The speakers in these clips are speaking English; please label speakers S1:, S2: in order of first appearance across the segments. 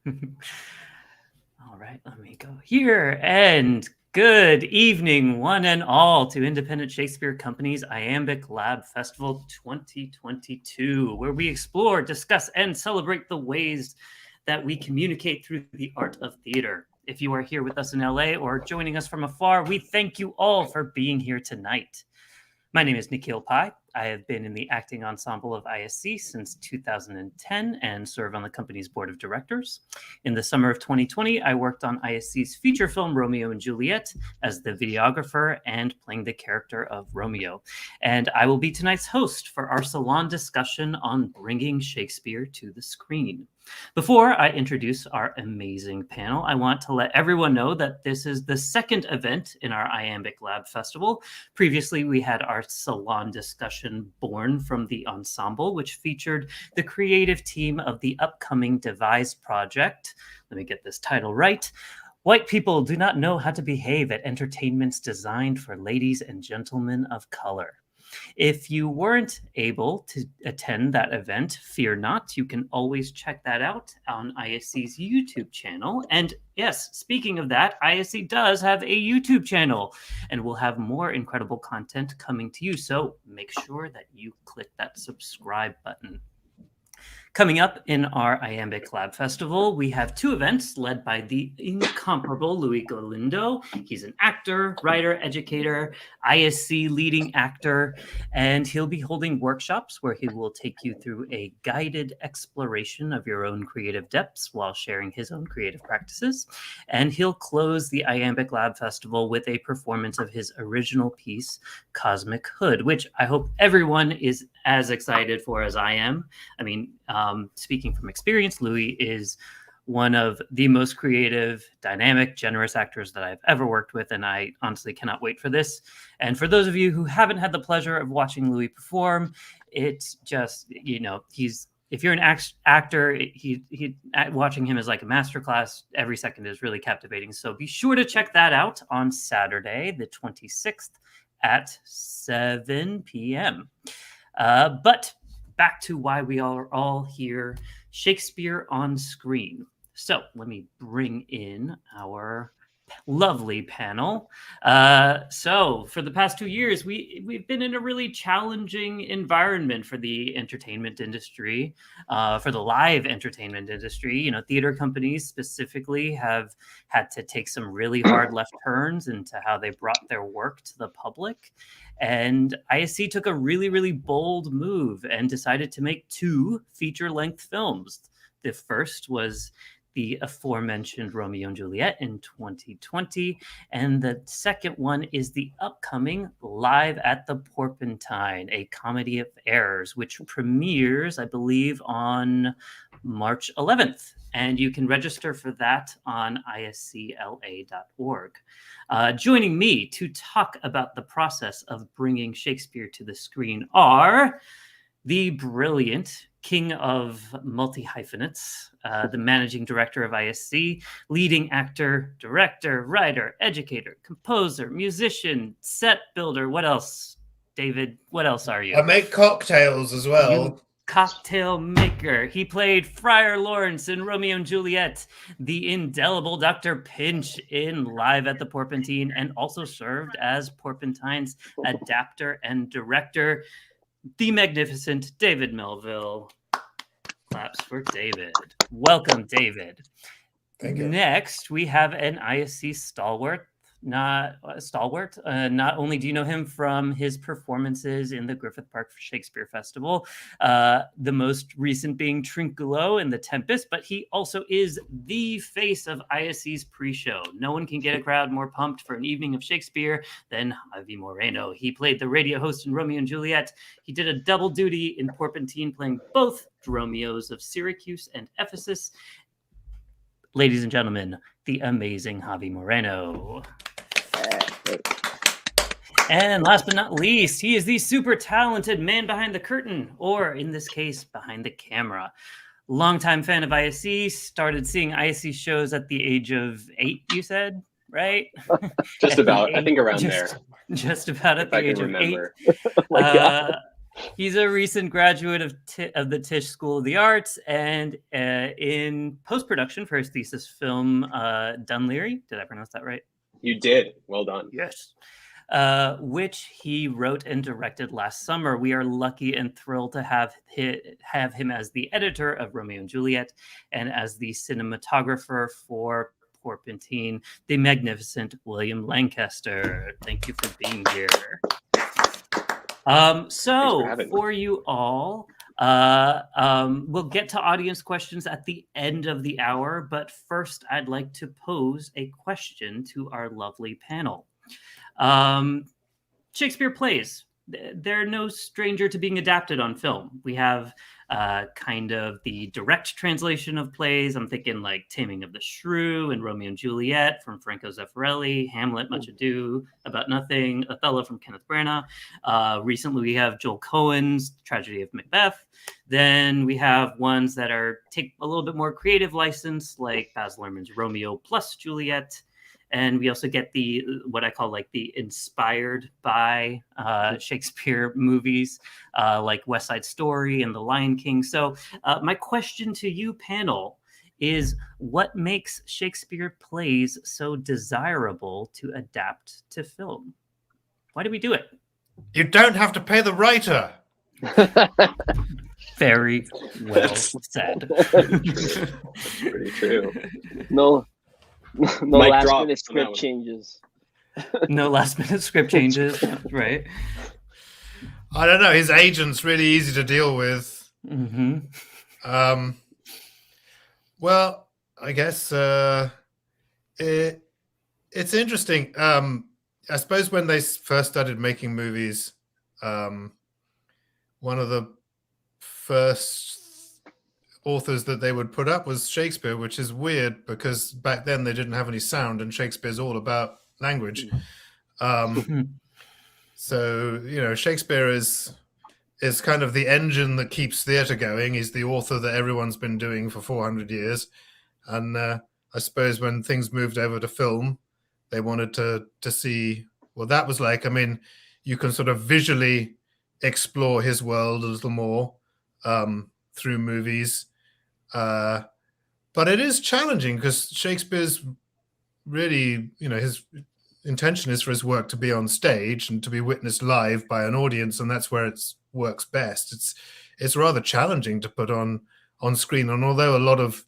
S1: All right, let me go here. And good evening, one and all, to Independent Shakespeare Company's Iambic Lab Festival 2022, where we explore, discuss, and celebrate the ways that we communicate through the art of theater. If you are here with us in LA or joining us from afar, we thank you all for being here tonight. My name is Nikhil Pai. I have been in the acting ensemble of ISC since 2010 and serve on the company's board of directors. In the summer of 2020, I worked on ISC's feature film Romeo and Juliet as the videographer and playing the character of Romeo. And I will be tonight's host for our salon discussion on bringing Shakespeare to the screen. Before I introduce our amazing panel, I want to let everyone know that this is the second event in our Iambic Lab Festival. Previously, we had our salon discussion born from the Ensemble, which featured the creative team of the upcoming Devise project. Let me get this title right. White people do not know how to behave at entertainments designed for ladies and gentlemen of color. If you weren't able to attend that event, fear not. You can always check that out on ISC's YouTube channel. And yes, speaking of that, ISC does have a YouTube channel, and we'll have more incredible content coming to you. So make sure that you click that subscribe button. Coming up in our Iambic Lab Festival, we have two events led by the incomparable Louis Galindo. He's an actor, writer, educator, ISC leading actor, and he'll be holding workshops where he will take you through a guided exploration of your own creative depths while sharing his own creative practices. And he'll close the Iambic Lab Festival with a performance of his original piece, Cosmic Hood, which I hope everyone is as excited for as I am. I mean, speaking from experience, Louis is one of the most creative, dynamic, generous actors that I've ever worked with, and I honestly cannot wait for this. And for those of you who haven't had the pleasure of watching Louis perform, it's just, if you're an actor, watching him is like a masterclass. Every second is really captivating. So be sure to check that out on Saturday, the 26th at 7 p.m. But back to why we are all here, Shakespeare on screen. So let me bring in our lovely panel. So for the past 2 years, we've been in a really challenging environment for the entertainment industry, for the live entertainment industry. Theater companies specifically have had to take some really hard left turns into how they brought their work to the public. And ISC took a really, really bold move and decided to make 2 feature-length films. The first was the aforementioned Romeo and Juliet in 2020. And the second one is the upcoming Live at the Porpentine, a comedy of errors, which premieres, I believe, on March 11th. And you can register for that on iscla.org. Joining me to talk about the process of bringing Shakespeare to the screen are the brilliant king of multi-hyphenates, the managing director of ISC, leading actor, director, writer, educator, composer, musician, set builder. What else, David? What else are you?
S2: I make cocktails as well.
S1: Cocktail maker. He played Friar Lawrence in Romeo and Juliet, the indelible Dr. Pinch in Live at the Porpentine, and also served as Porpentine's adapter and director, the magnificent David Melville. Claps for David. Welcome, David.
S2: Thank you.
S1: Next, we have an ISC stalwart. Not only do you know him from his performances in the Griffith Park Shakespeare Festival, the most recent being Trinculo in The Tempest, but he also is the face of ISC's pre-show. No one can get a crowd more pumped for an evening of Shakespeare than Xavi Moreno. He played the radio host in Romeo and Juliet. He did a double duty in Porpentine, playing both Romeos of Syracuse and Ephesus. Ladies and gentlemen, the amazing Xavi Moreno. And last but not least, he is the super talented man behind the curtain, or in this case, behind the camera. Longtime fan of ISC, started seeing ISC shows at the age of 8, you said, right?
S3: Just about, I think around there.
S1: Just about at the age of 8. He's a recent graduate of the Tisch School of the Arts, and in post-production for his thesis film, Dunleary. Did I pronounce that right?
S3: You did. Well done.
S1: Yes. Which he wrote and directed last summer. We are lucky and thrilled to have him as the editor of Romeo and Juliet and as the cinematographer for Porpentine, the magnificent William Lancaster. Thank you for being here. So for you all, we'll get to audience questions at the end of the hour, but first I'd like to pose a question to our lovely panel. Shakespeare plays, they're no stranger to being adapted on film. We have kind of the direct translation of plays. I'm thinking like Taming of the Shrew and Romeo and Juliet from Franco Zeffirelli, Hamlet, Much Ado About Nothing, Othello from Kenneth Branagh. Recently, we have Joel Cohen's Tragedy of Macbeth. Then we have ones that take a little bit more creative license, like Baz Luhrmann's Romeo plus Juliet. And we also get what I call like the inspired by Shakespeare movies, like West Side Story and The Lion King. So my question to you, panel, is what makes Shakespeare plays so desirable to adapt to film? Why do we do it?
S2: You don't have to pay the writer.
S1: Very well said.
S3: That's pretty true.
S4: No
S3: Mic
S4: last
S3: drop
S4: minute
S3: on that
S4: script
S3: one.
S4: changes.
S1: No last minute script changes, right?
S2: I don't know. His agent's really easy to deal with.
S1: Mm-hmm.
S2: Well, I guess it's interesting. I suppose when they first started making movies, one of the first authors that they would put up was Shakespeare, which is weird because back then they didn't have any sound, and Shakespeare's all about language. So, you know, Shakespeare is kind of the engine that keeps theatre going. He's the author that everyone's been doing for 400 years. And I suppose when things moved over to film, they wanted to see what that was like. I mean, you can sort of visually explore his world a little more through movies. But it is challenging because Shakespeare's really, you know, his intention is for his work to be on stage and to be witnessed live by an audience, and that's where it works best. It's rather challenging to put on screen, and although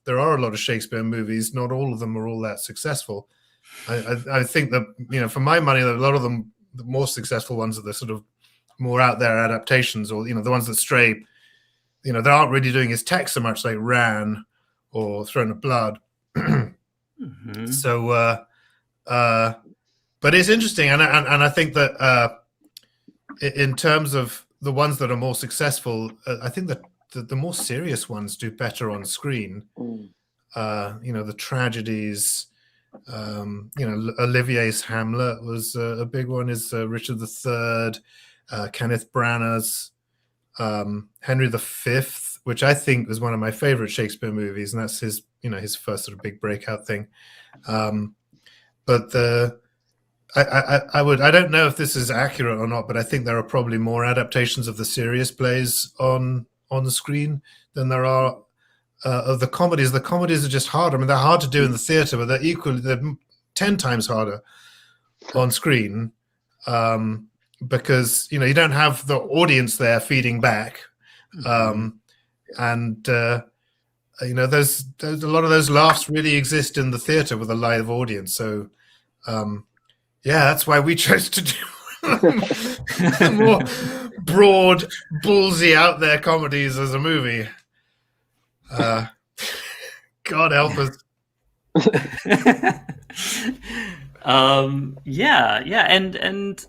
S2: there are a lot of Shakespeare movies, not all of them are all that successful. I think that, you know, for my money, a lot of them, the more successful ones, are the sort of more out there adaptations, or, you know, the ones that stray, you know, they aren't really doing his text so much, like Ran or Throne of Blood.
S1: Mm-hmm.
S2: So, but it's interesting, and I think that in terms of the ones that are more successful, I think that the more serious ones do better on screen. You know, the tragedies. You know, Olivier's Hamlet was a big one. Is Richard III, Kenneth Branagh's Henry V, which I think was one of my favorite Shakespeare movies, and that's his, you know, his first sort of big breakout thing. But I don't know if this is accurate or not, but I think there are probably more adaptations of the serious plays on the screen than there are of the comedies. The comedies are just harder. I mean, they're hard to do in the theatre, but they're 10 times harder on screen because, you know, you don't have the audience there feeding back. And you know, there's a lot of those laughs really exist in the theatre with a live audience. So yeah, that's why we chose to do more broad, ballsy, out there comedies as a movie. God help us.
S1: Yeah, and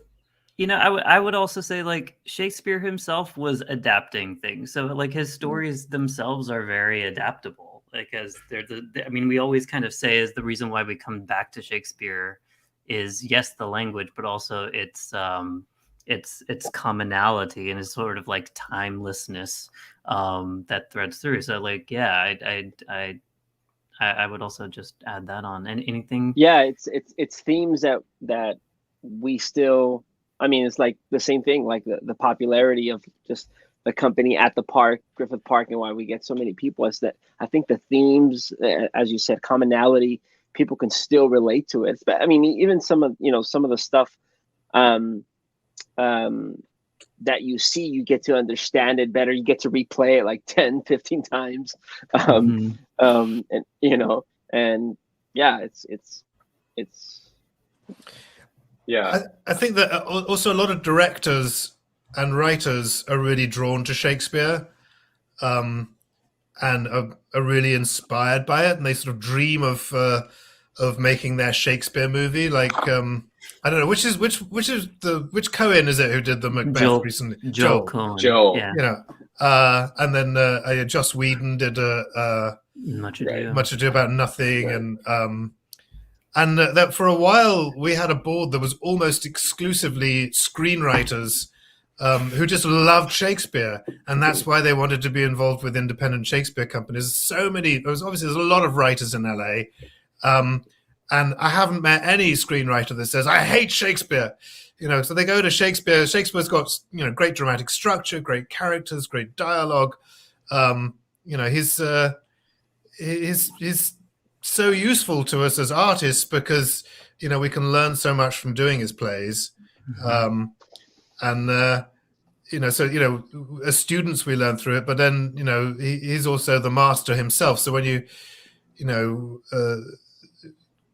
S1: you know, I would also say, like, Shakespeare himself was adapting things, so like his stories themselves are very adaptable, because they're I mean, we always kind of say is the reason why we come back to Shakespeare is, yes, the language, but also its commonality and its sort of like timelessness that threads through. So like, yeah, I would also just add that on. And anything?
S4: Yeah, it's themes that we still I mean, it's like the same thing, like the popularity of just the company at the park, Griffith Park, and why we get so many people is that I think the themes, as you said, commonality, people can still relate to it. But I mean, even some of the stuff that you see, you get to understand it better. You get to replay it like 10, 15 times. And and yeah, it's
S3: Yeah.
S2: I think that also a lot of directors and writers are really drawn to Shakespeare, and are really inspired by it, and they sort of dream of making their Shakespeare movie. Like I don't know which Cohen is it who did the Macbeth recently?
S1: Joel Cohen.
S3: Joel.
S1: Yeah.
S2: You know, and then Joss Whedon did
S1: Much Ado.
S2: Much Ado About Nothing, and that for a while we had a board that was almost exclusively screenwriters who just loved Shakespeare, and that's why they wanted to be involved with independent Shakespeare companies. There's a lot of writers in LA, and I haven't met any screenwriter that says I hate Shakespeare. So they go to Shakespeare. Shakespeare's got great dramatic structure, great characters, great dialogue. He's so useful to us as artists because we can learn so much from doing his plays. As students we learn through it, but then he's also the master himself. So when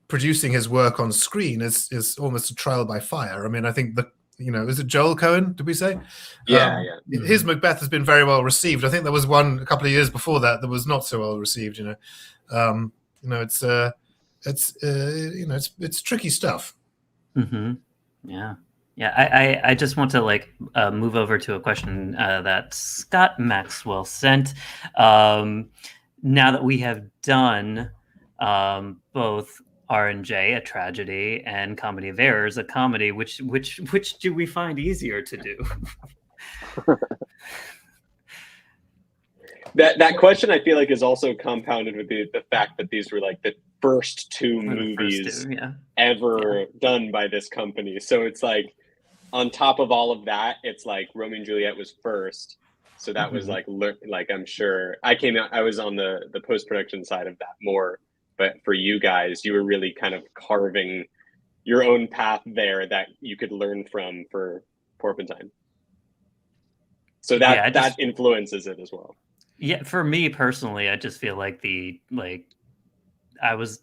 S2: producing his work on screen is almost a trial by fire. I mean, I think is it Joel Cohen? Did we say?
S3: Yeah.
S2: His Macbeth has been very well received. I think there was one a couple of years before that was not so well received. It's tricky stuff.
S1: Yeah. Yeah, I just want to move over to a question that Scott Maxwell sent. Now that we have done both R&J, a tragedy, and Comedy of Errors, a comedy, which do we find easier to do?
S3: That question I feel like is also compounded with the fact that these were like the first two movies ever done by this company. So it's like, on top of all of that, it's like Romeo and Juliet was first. So that was like I'm sure I was on the post-production side of that more, but for you guys, you were really kind of carving your own path there that you could learn from for Porpentine. So that influences it as well. Yeah,
S1: for me personally, I just feel like I was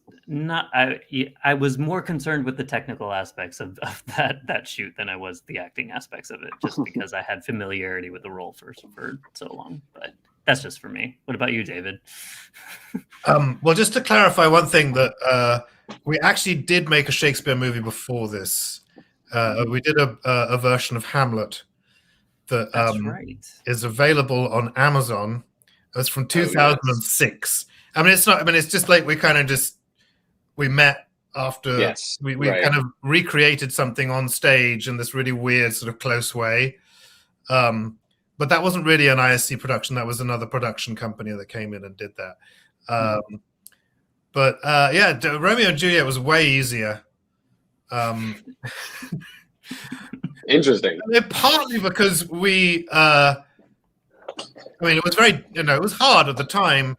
S1: more concerned with the technical aspects of that shoot than I was the acting aspects of it, just because I had familiarity with the role for so long. But that's just for me. What about you, David?
S2: Well, just to clarify one thing, that we actually did make a Shakespeare movie before this. We did a version of Hamlet that is available on Amazon. It's from 2006. I mean, it's not. I mean, it's just like we met after we kind of recreated something on stage in this really weird sort of close way. But that wasn't really an ISC production. That was another production company that came in and did that. Romeo and Juliet was way easier.
S3: Interesting.
S2: Partly because it was very, it was hard at the time,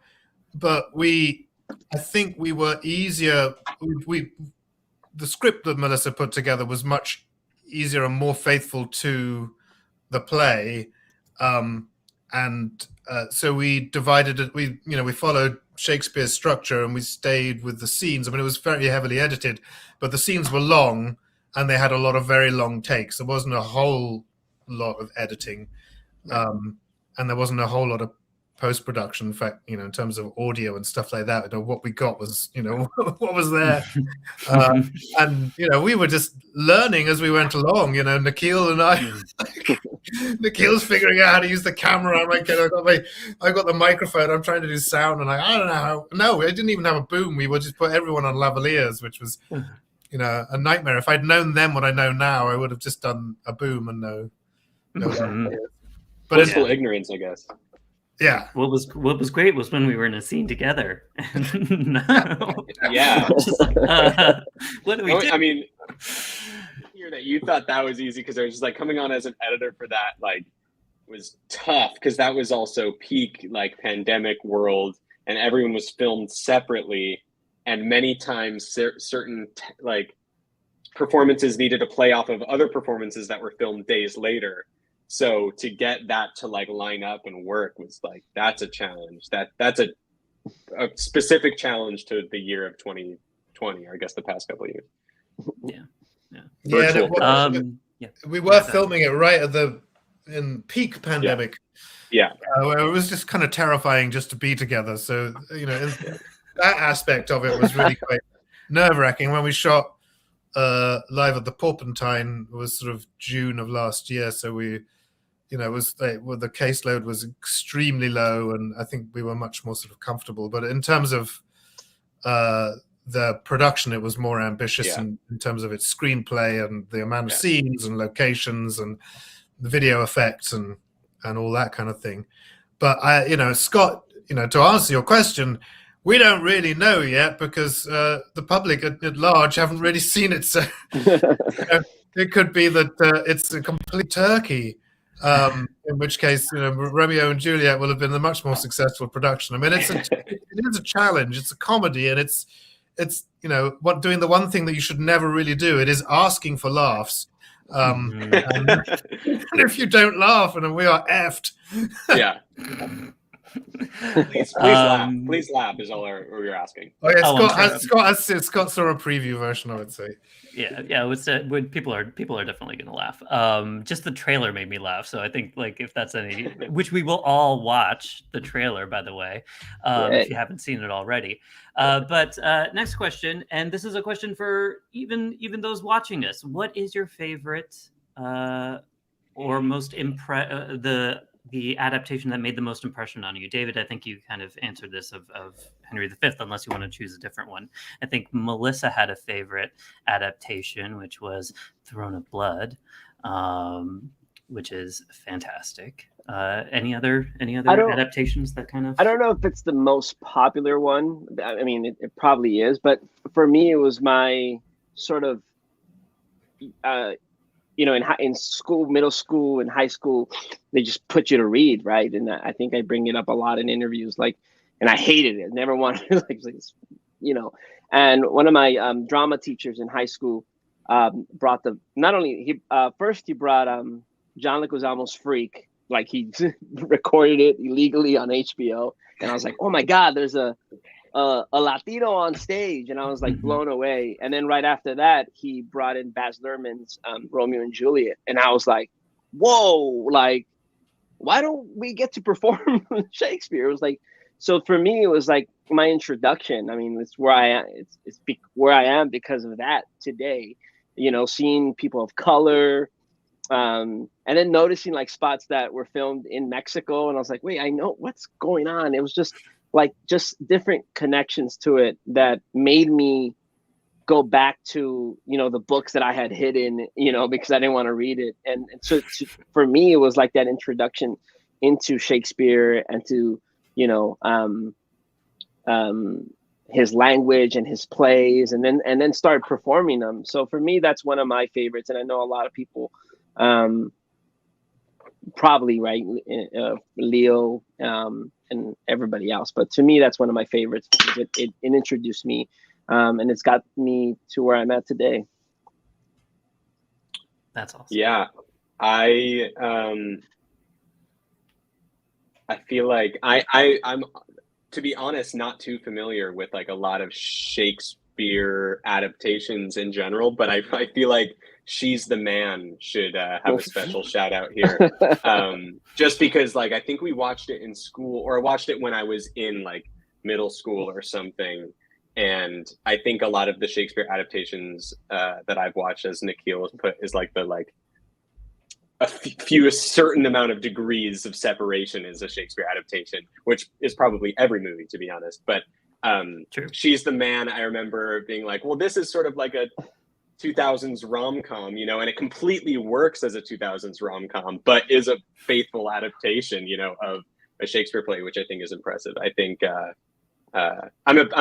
S2: but I think we were easier. The script that Melissa put together was much easier and more faithful to the play. So we divided it. We followed Shakespeare's structure and we stayed with the scenes. I mean, it was very heavily edited, but the scenes were long and they had a lot of very long takes. There wasn't a whole lot of editing. And there wasn't a whole lot of post-production. In fact, in terms of audio and stuff like that, what we got was, what was there. And, we were just learning as we went along, Nikhil and I, Nikhil's figuring out how to use the camera. I'm like, I got the microphone. I'm trying to do sound. And I don't know how. No, I didn't even have a boom. We would just put everyone on lavaliers, which was, a nightmare. If I'd known then what I know now, I would have just done a boom and no lavaliers.
S3: But it's full ignorance, I guess.
S2: Yeah.
S1: What was great was when we were in a scene together.
S3: Yeah.
S1: What do we do?
S3: I mean, hear that you thought that was easy, because I was just like, coming on as an editor for that, like, was tough, because that was also peak like pandemic world, and everyone was filmed separately, and many times certain like performances needed to play off of other performances that were filmed days later. So to get that to like line up and work was like, that's a challenge. That's a specific challenge to the year of 2020, or I guess the past couple of years.
S2: We were filming it right at in peak pandemic. Where it was just kind of terrifying just to be together. So that aspect of it was really quite nerve-wracking. When we shot live at the Porpentine, it was sort of June of last year, so we it was like, well, the caseload was extremely low, and I think we were much more sort of comfortable. But in terms of the production, it was more ambitious in terms of its screenplay and the amount of scenes and locations and the video effects and all that kind of thing. But Scott, to answer your question, we don't really know yet, because the public at large haven't really seen it. So it could be that it's a complete turkey, in which case Romeo and Juliet will have been a much more successful production. I mean, it is a challenge. It's a comedy, and it's doing the one thing that you should never really do. It is asking for laughs. And if you don't laugh, and we are effed.
S3: Please laugh. Please laugh is all we're asking.
S2: Oh yeah, Scott saw a preview version, I would say.
S1: When people are definitely gonna laugh. Just the trailer made me laugh, so I think like if that's any, which we will all watch the trailer, by the way, if you haven't seen it already. But next question, and this is a question for even those watching us. What is your favorite or most the adaptation that made the most impression on you? David, I think you kind of answered this of Henry V, unless you want to choose a different one. I think Melissa had a favorite adaptation, which was Throne of Blood, which is fantastic. Any other adaptations that kind of...
S4: I don't know if it's the most popular one. I mean, it probably is, but for me, it was my sort of... in school, middle school and high school, they just put you to read, right? And I think I bring it up a lot in interviews, and I hated it. Never wanted to, And one of my drama teachers in high school brought he brought John Leguizamo's Freak, like he recorded it illegally on HBO, and I was like, oh my God, there's a Latino on stage, and I was like blown away. And then right after that, he brought in Baz Luhrmann's Romeo and Juliet, and I was like, whoa, like, why don't we get to perform Shakespeare? It was like, so for me, it was like my introduction. I mean, it's where I am. It's where I am because of that today. Seeing people of color, and then noticing like spots that were filmed in Mexico, and I was like, wait, I know what's going on. It was just different connections to it that made me go back to, the books that I had hidden, because I didn't want to read it. And so for me, it was like that introduction into Shakespeare and to, his language and his plays, and then start performing them. So for me, that's one of my favorites. And I know a lot of people, probably, right, Leo, and everybody else, but to me that's one of my favorites because it introduced me, and it's got me to where I'm at today.
S1: That's awesome.
S3: I feel like I'm, to be honest, not too familiar with like a lot of Shakespeare adaptations in general, but I feel like She's the Man should have a special shout out here. Just because like I think we watched it in school, or I watched it when I was in like middle school or something, and I think a lot of the Shakespeare adaptations that I've watched, as Nikhil has put, is like a certain amount of degrees of separation is a Shakespeare adaptation, which is probably every movie, to be honest. But She's the Man, I remember being like, well, this is sort of like a 2000s rom-com, and it completely works as a 2000s rom-com, but is a faithful adaptation, of a Shakespeare play, which I think is impressive. I think I'm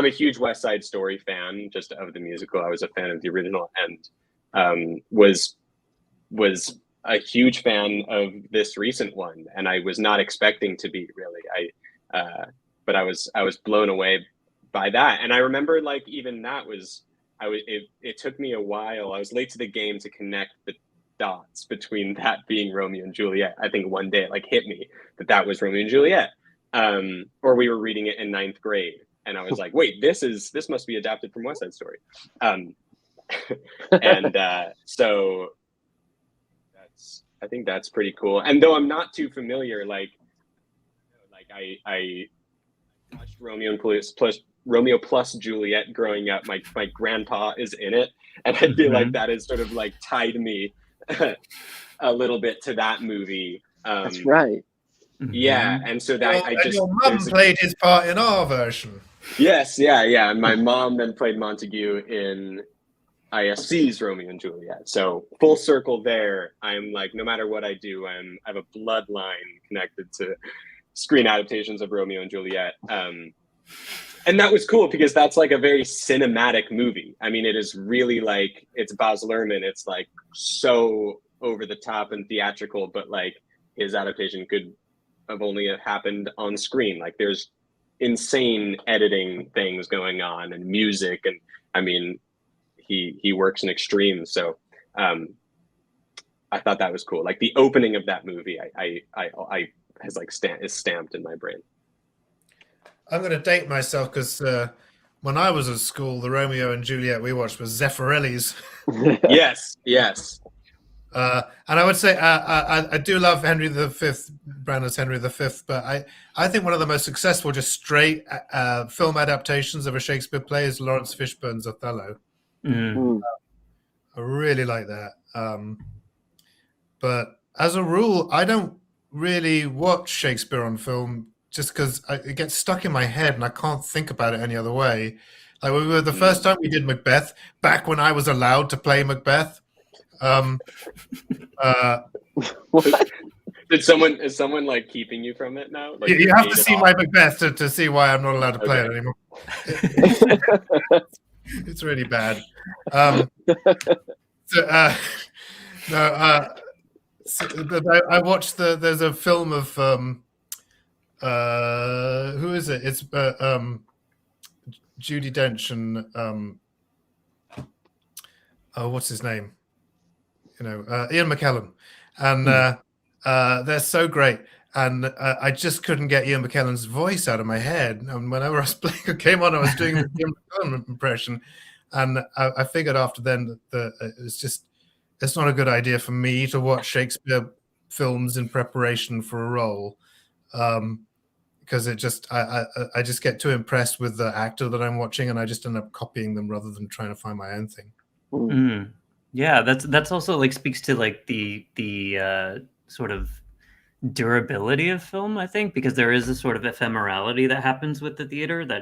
S3: a huge West Side Story fan, just of the musical. I was a fan of the original, and was a huge fan of this recent one, and I was not expecting to be really. But I was blown away by that, and I remember like even that was it took me a while. I was late to the game to connect the dots between that being Romeo and Juliet. I think one day it like hit me that was Romeo and Juliet, or we were reading it in 9th grade, and I was like, wait, this must be adapted from West Side Story, and so I think that's pretty cool. And though I'm not too familiar, like I watched Romeo plus Juliet growing up. My grandpa is in it, and I feel like that has sort of like tied me a little bit to that movie.
S4: That's right.
S3: Yeah, and so that I just
S2: your mum played his part in our version.
S3: Yes, yeah. My mom then played Montague in ISC's Romeo and Juliet. So full circle there. I'm like, no matter what I do, I have a bloodline connected to screen adaptations of Romeo and Juliet. And that was cool because that's like a very cinematic movie. I mean, it is really like, it's Baz Luhrmann. It's like so over the top and theatrical, but like his adaptation could have only happened on screen. Like there's insane editing things going on and music. And I mean, he works in extremes. So I thought that was cool. Like the opening of that movie, is stamped in my brain.
S2: I'm going to date myself because when I was at school, the Romeo and Juliet we watched was Zeffirelli's.
S3: Yes.
S2: And I would say I do love Henry V, Brandon's Henry V, but I think one of the most successful just straight film adaptations of a Shakespeare play is Lawrence Fishburne's Othello. I really like that. But as a rule, I don't really watch Shakespeare on film just because it gets stuck in my head and I can't think about it any other way. Like the first time we did Macbeth, back when I was allowed to play Macbeth.
S3: Is someone like keeping you from it now? Like,
S2: you have to see my Macbeth to see why I'm not allowed to play it anymore. It's really bad. I watched there's a film of who is it? It's Judi Dench and what's his name? Ian McKellen, and they're so great. And I just couldn't get Ian McKellen's voice out of my head. And whenever I was playing, it came on, I was doing the Ian McKellen impression, and I figured after then that it's not a good idea for me to watch Shakespeare films in preparation for a role, because I just get too impressed with the actor that I'm watching, and I just end up copying them rather than trying to find my own thing.
S1: Yeah, that's also like speaks to like the sort of durability of film, I think, because there is a sort of ephemerality that happens with the theater, that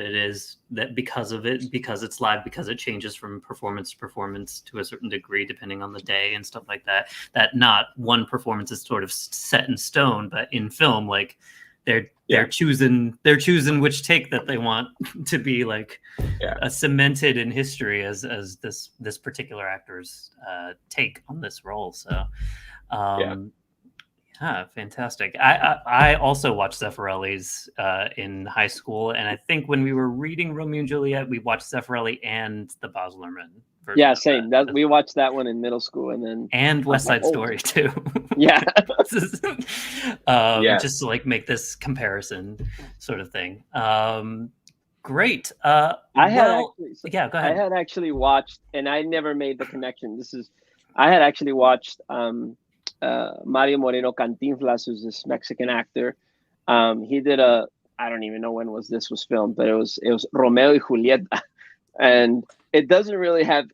S1: because it's live, because it changes from performance to performance to a certain degree depending on the day and stuff like that, that not one performance is sort of set in stone, but in film, like they're choosing which take that they want to be like cemented in history as this particular actor's take on this role. So fantastic. I also watched Zeffirelli's in high school, and I think when we were reading Romeo and Juliet, we watched Zeffirelli and the Baz Luhrmann version.
S4: Yeah, same. We watched that one in middle school, and
S1: West Side Story too.
S4: Yeah.
S1: Just to like make this comparison sort of thing. Great.
S4: Go ahead.
S1: I
S4: had actually watched, and I never made the connection. I had actually watched Mario Moreno Cantinflas, who's this Mexican actor. He did I don't even know when this was filmed, but it was Romeo y Juliet, and it doesn't really have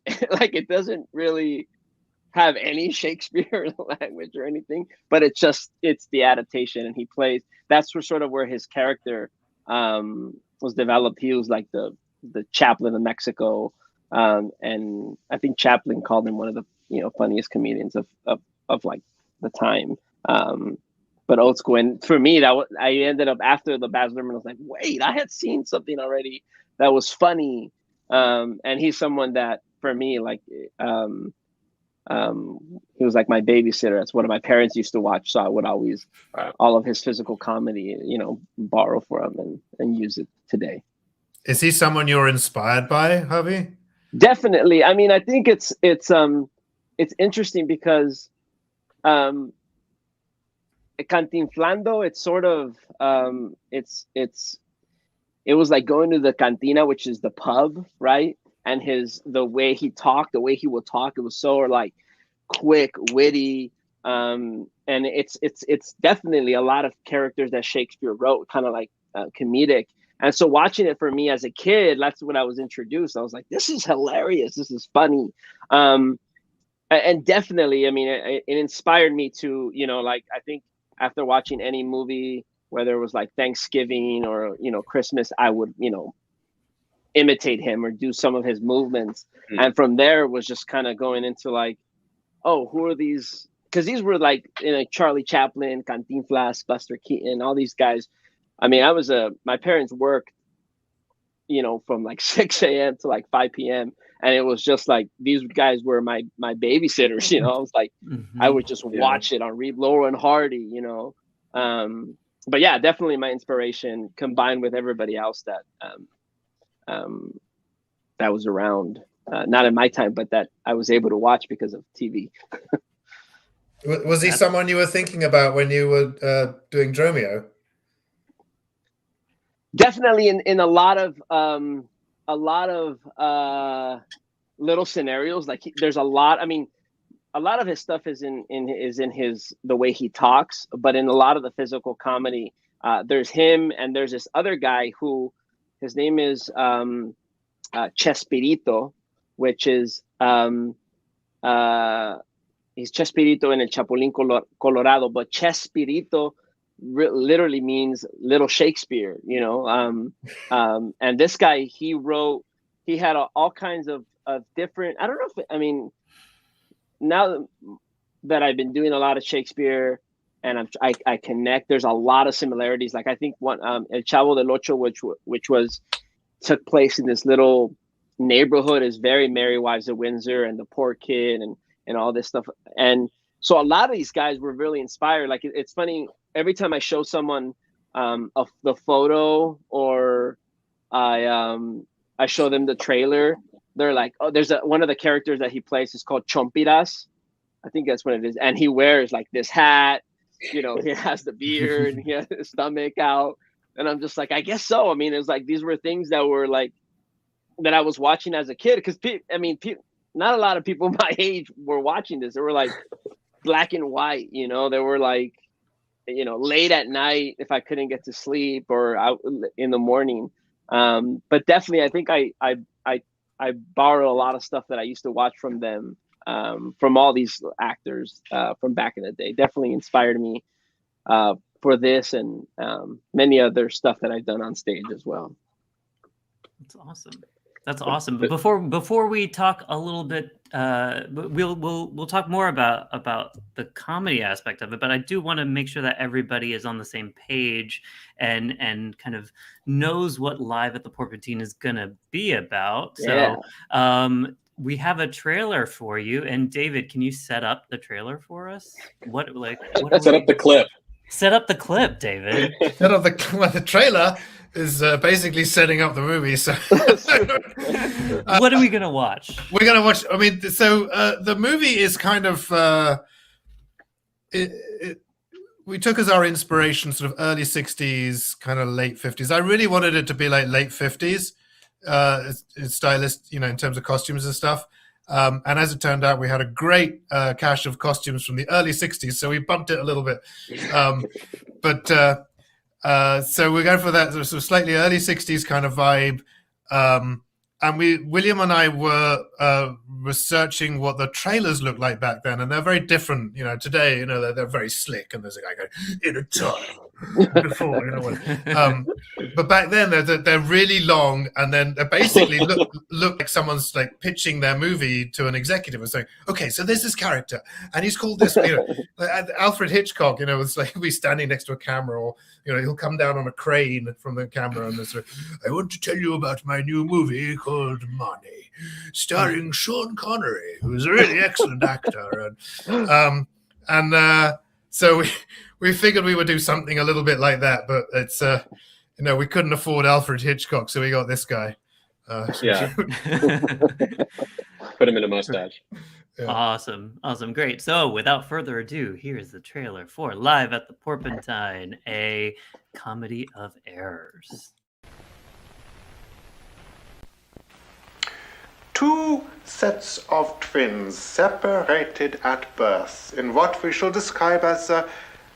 S4: any Shakespeare language or anything, but it's the adaptation, and he plays. That's where his character was developed. He was like the chaplain of Mexico, and I think Chaplin called him one of the funniest comedians of like the time. But old school, and for me I ended up after the Baz Luhrmann, I was like, wait, I had seen something already that was funny, and he's someone that for me, like he was like my babysitter. That's what my parents used to watch, so I would always all of his physical comedy, borrow from him and use it today.
S2: Is he someone you're inspired by, Javi?
S4: Definitely. I mean, I think it's interesting because Cantinflando, it's sort of it was like going to the cantina, which is the pub, right? And the way he talked, the way he would talk, it was so like quick, witty, and it's definitely a lot of characters that Shakespeare wrote, kind of like comedic. And so watching it for me as a kid, that's when I was introduced. I was like, this is hilarious. This is funny. And definitely, I mean, it inspired me to, like, I think after watching any movie, whether it was like Thanksgiving or, Christmas, I would, imitate him or do some of his movements. Mm-hmm. And from there it was just kind of going into like, oh, who are these? Because these were like, Charlie Chaplin, Cantinflas, Buster Keaton, all these guys. I mean, my parents worked, from like 6 a.m. to like 5 p.m. And it was just like, these guys were my babysitters, I was like, mm-hmm. I would just watch it on Reed Laurel and Hardy, but yeah, definitely my inspiration combined with everybody else that was around, not in my time, but that I was able to watch because of TV.
S2: Was he someone you were thinking about when you were doing Dromio?
S4: Definitely in a lot of little scenarios. Like there's a lot. I mean, a lot of his stuff is in the way he talks, but in a lot of the physical comedy, there's him and there's this other guy who his name is Chespirito, which is he's Chespirito in El Chapulín Colorado, but Chespirito literally means little Shakespeare, and this guy, he had all kinds of different, I don't know if, now that I've been doing a lot of Shakespeare and I connect, there's a lot of similarities. Like I think one, El Chavo del Ocho, which took place in this little neighborhood, is very Merry Wives of Windsor and The Poor Kid and all this stuff. And so a lot of these guys were really inspired. Like it's funny, every time I show someone the photo or I show them the trailer, they're like, oh, there's one of the characters that he plays is called Chompiras. I think that's what it is. And he wears like this hat, he has the beard and he has his stomach out. And I'm just like, I guess so. I mean, it was like, these were things that were like, that I was watching as a kid. Cause not a lot of people my age were watching this. They were like black and white, they were like, late at night if I couldn't get to sleep or out in the morning. But definitely, I think I borrow a lot of stuff that I used to watch from them, from all these actors from back in the day. Definitely inspired me for this and many other stuff that I've done on stage as well.
S1: That's awesome. That's awesome. But before we talk a little bit, we'll talk more about the comedy aspect of it. But I do want to make sure that everybody is on the same page and kind of knows what Live at the Porpentine is gonna be about.
S4: Yeah.
S1: So we have a trailer for you. And David, can you set up the trailer for us?
S3: Set up the clip.
S1: Set up the clip, David.
S2: Set up the trailer is basically setting up the movie. So,
S1: what are we gonna watch?
S2: We're gonna watch. I mean, so the movie is kind of we took as our inspiration sort of early '60s, kind of late '50s. I really wanted it to be like late '50s, stylist, in terms of costumes and stuff. And as it turned out, we had a great cache of costumes from the early '60s, so we bumped it a little bit. So we're going for that sort of slightly early '60s kind of vibe. And William and I were researching what the trailers looked like back then, and they're very different. Today, they're very slick, and there's a guy going, "In a time before, you know what? But back then they're really long, and then they basically look like someone's like pitching their movie to an executive and saying, "Okay, so there's this character, and he's called this." You know, like Alfred Hitchcock, you know, it's like he'll be standing next to a camera, or you know, he'll come down on a crane from the camera and say, "I want to tell you about my new movie called Money, starring Sean Connery, who's a really excellent actor." And so we figured we would do something a little bit like that, but it's you know, we couldn't afford Alfred Hitchcock, so we got this guy.
S3: Yeah. Put him in a mustache.
S1: Yeah. Awesome, great. So without further ado, here's the trailer for Live at the Porpentine, a comedy of errors.
S5: Two sets of twins separated at birth in what we shall describe as a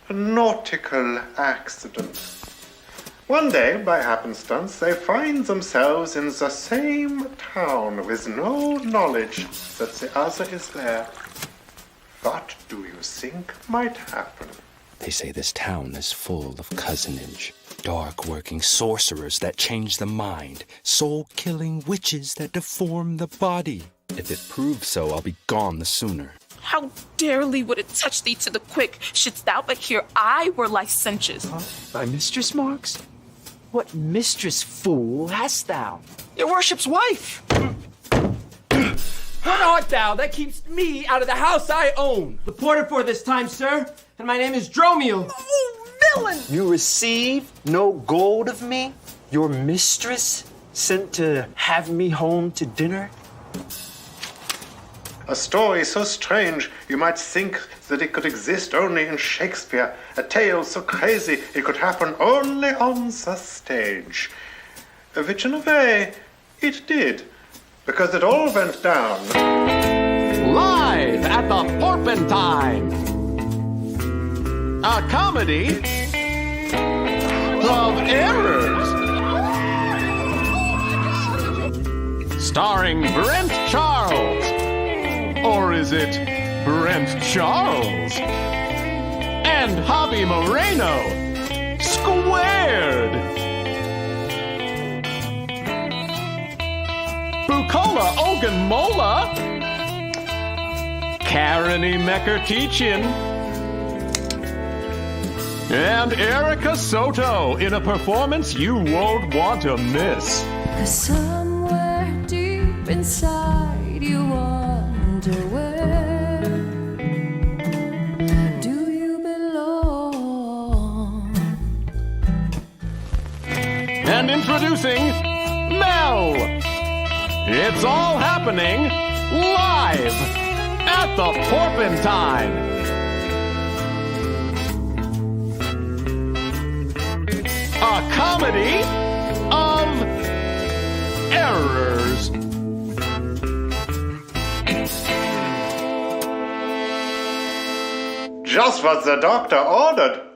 S5: nautical accident. One day, by happenstance, they find themselves in the same town with no knowledge that the other is there. What do you think might happen?
S6: They say this town is full of cousinage, dark-working sorcerers that change the mind, soul-killing witches that deform the body. If it proves so, I'll be gone the sooner.
S7: How darely would it touch thee to the quick, shouldst thou but hear I were licentious?
S8: Thy mistress, Marks? What mistress, fool, hast thou?
S7: Your worship's wife.
S8: What art thou that keeps me out of the house I own? The porter for this time, sir, and my name is Dromio.
S7: Oh, villain!
S8: You receive no gold of me? Your mistress sent to have me home to dinner?
S5: A story so strange you might think that it could exist only in Shakespeare. A tale so crazy it could happen only on the stage. Which in a way, it did. Because it all went down.
S9: Live at the Porpentine, a comedy of errors, starring Brent Charles, or is it Brent Charles, and Xavi Moreno, squared. Bukola Ogunmola, Kareni Mekertichin, and Erica Soto in a performance you won't want to miss.
S10: Somewhere deep inside you wonder where do you belong?
S9: And introducing Mel. It's all happening live at the Porpentine. A comedy of errors.
S5: Just what the doctor ordered.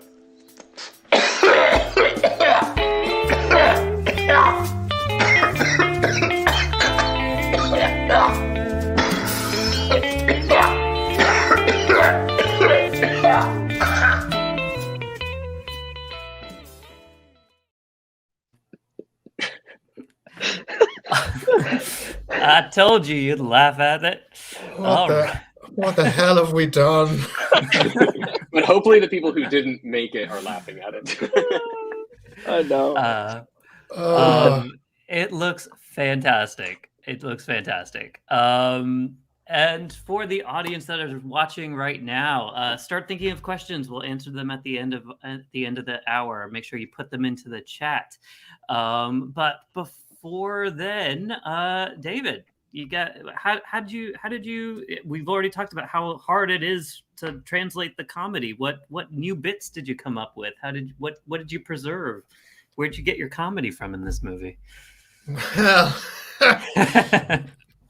S1: I told you you'd laugh at it.
S2: What the hell have we done?
S3: But hopefully the people who didn't make it are laughing at it.
S4: I know.
S1: It looks fantastic. And for the audience that is watching right now, start thinking of questions. We'll answer them at the end of the hour. Make sure you put them into the chat. But before then, David, you got how did you? We've already talked about how hard it is to translate the comedy. What new bits did you come up with? What did you preserve? Where'd you get your comedy from in this movie?
S2: Well,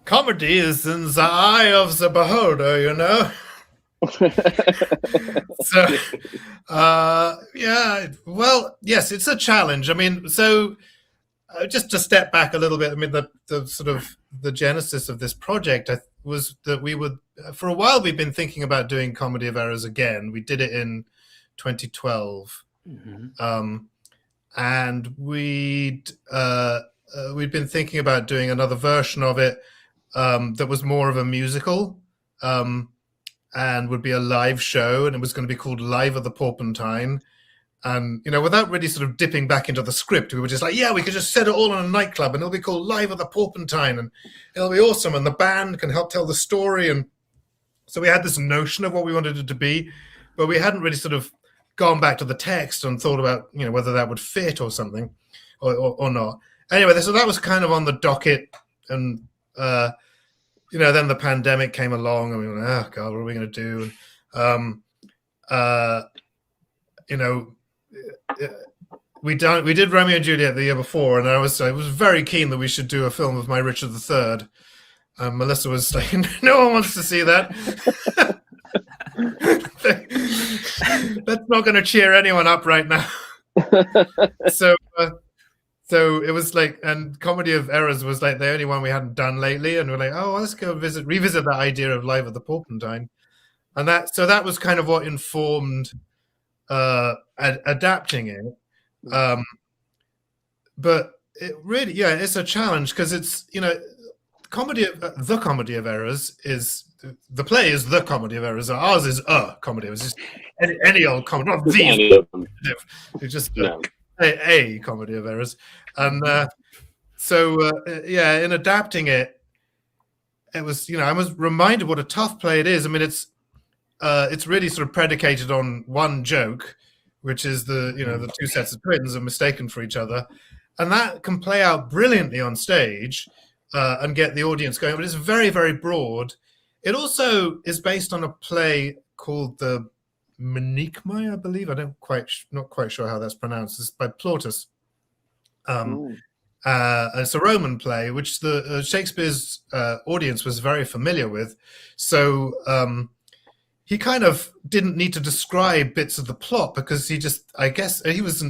S2: comedy is in the eye of the beholder, you know. So, yeah. Well, yes, it's a challenge. I mean, so just to step back a little bit. I mean, the sort of the genesis of this project was that we would, for a while, we've been thinking about doing Comedy of Errors again. We did it in 2012. And we'd been thinking about doing another version of it that was more of a musical, and would be a live show, and it was going to be called Live at the Porpentine. And, you know, without really sort of dipping back into the script, we were just like, yeah, we could just set it all in a nightclub and it'll be called Live at the Porpentine and it'll be awesome. And the band can help tell the story. And so we had this notion of what we wanted it to be, but we hadn't really sort of gone back to the text and thought about, you know, whether that would fit or something or not. Anyway, so that was kind of on the docket. And, you know, then the pandemic came along and we went, oh, God, what are we going to do? And, you know, we did Romeo and Juliet the year before, and I was very keen that we should do a film of my Richard III. Melissa was like, no one wants to see that. That's not going to cheer anyone up right now. So it was like, and Comedy of Errors was like the only one we hadn't done lately, and we're like, oh, let's go revisit that idea of Live at the Porpentine, and that was kind of what informed adapting it. But it really, yeah, it's a challenge because it's, you know, the Comedy of Errors is the play is the Comedy of Errors. Ours is a comedy. It was just any old comedy, not the. It's just a Comedy of Errors, and yeah, in adapting it, it was, you know, I was reminded what a tough play it is. I mean, it's really sort of predicated on one joke, which is the two sets of twins are mistaken for each other, and that can play out brilliantly on stage and get the audience going. But it's very, very broad. It also is based on a play called the Menikmai, I believe. Not quite sure how that's pronounced. It's by Plautus. It's a Roman play, which the Shakespeare's audience was very familiar with. So he kind of didn't need to describe bits of the plot because he just, I guess, it was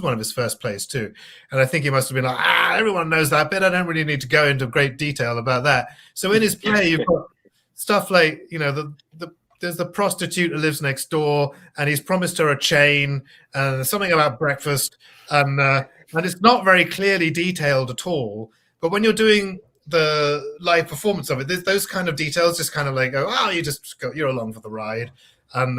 S2: one of his first plays too. And I think he must have been like, everyone knows that bit. I don't really need to go into great detail about that. So in his play, you've got stuff like, you know, there's the prostitute who lives next door and he's promised her a chain and something about breakfast. And it's not very clearly detailed at all. But when you're doing the live performance of it, those kind of details just kind of like you're along for the ride, and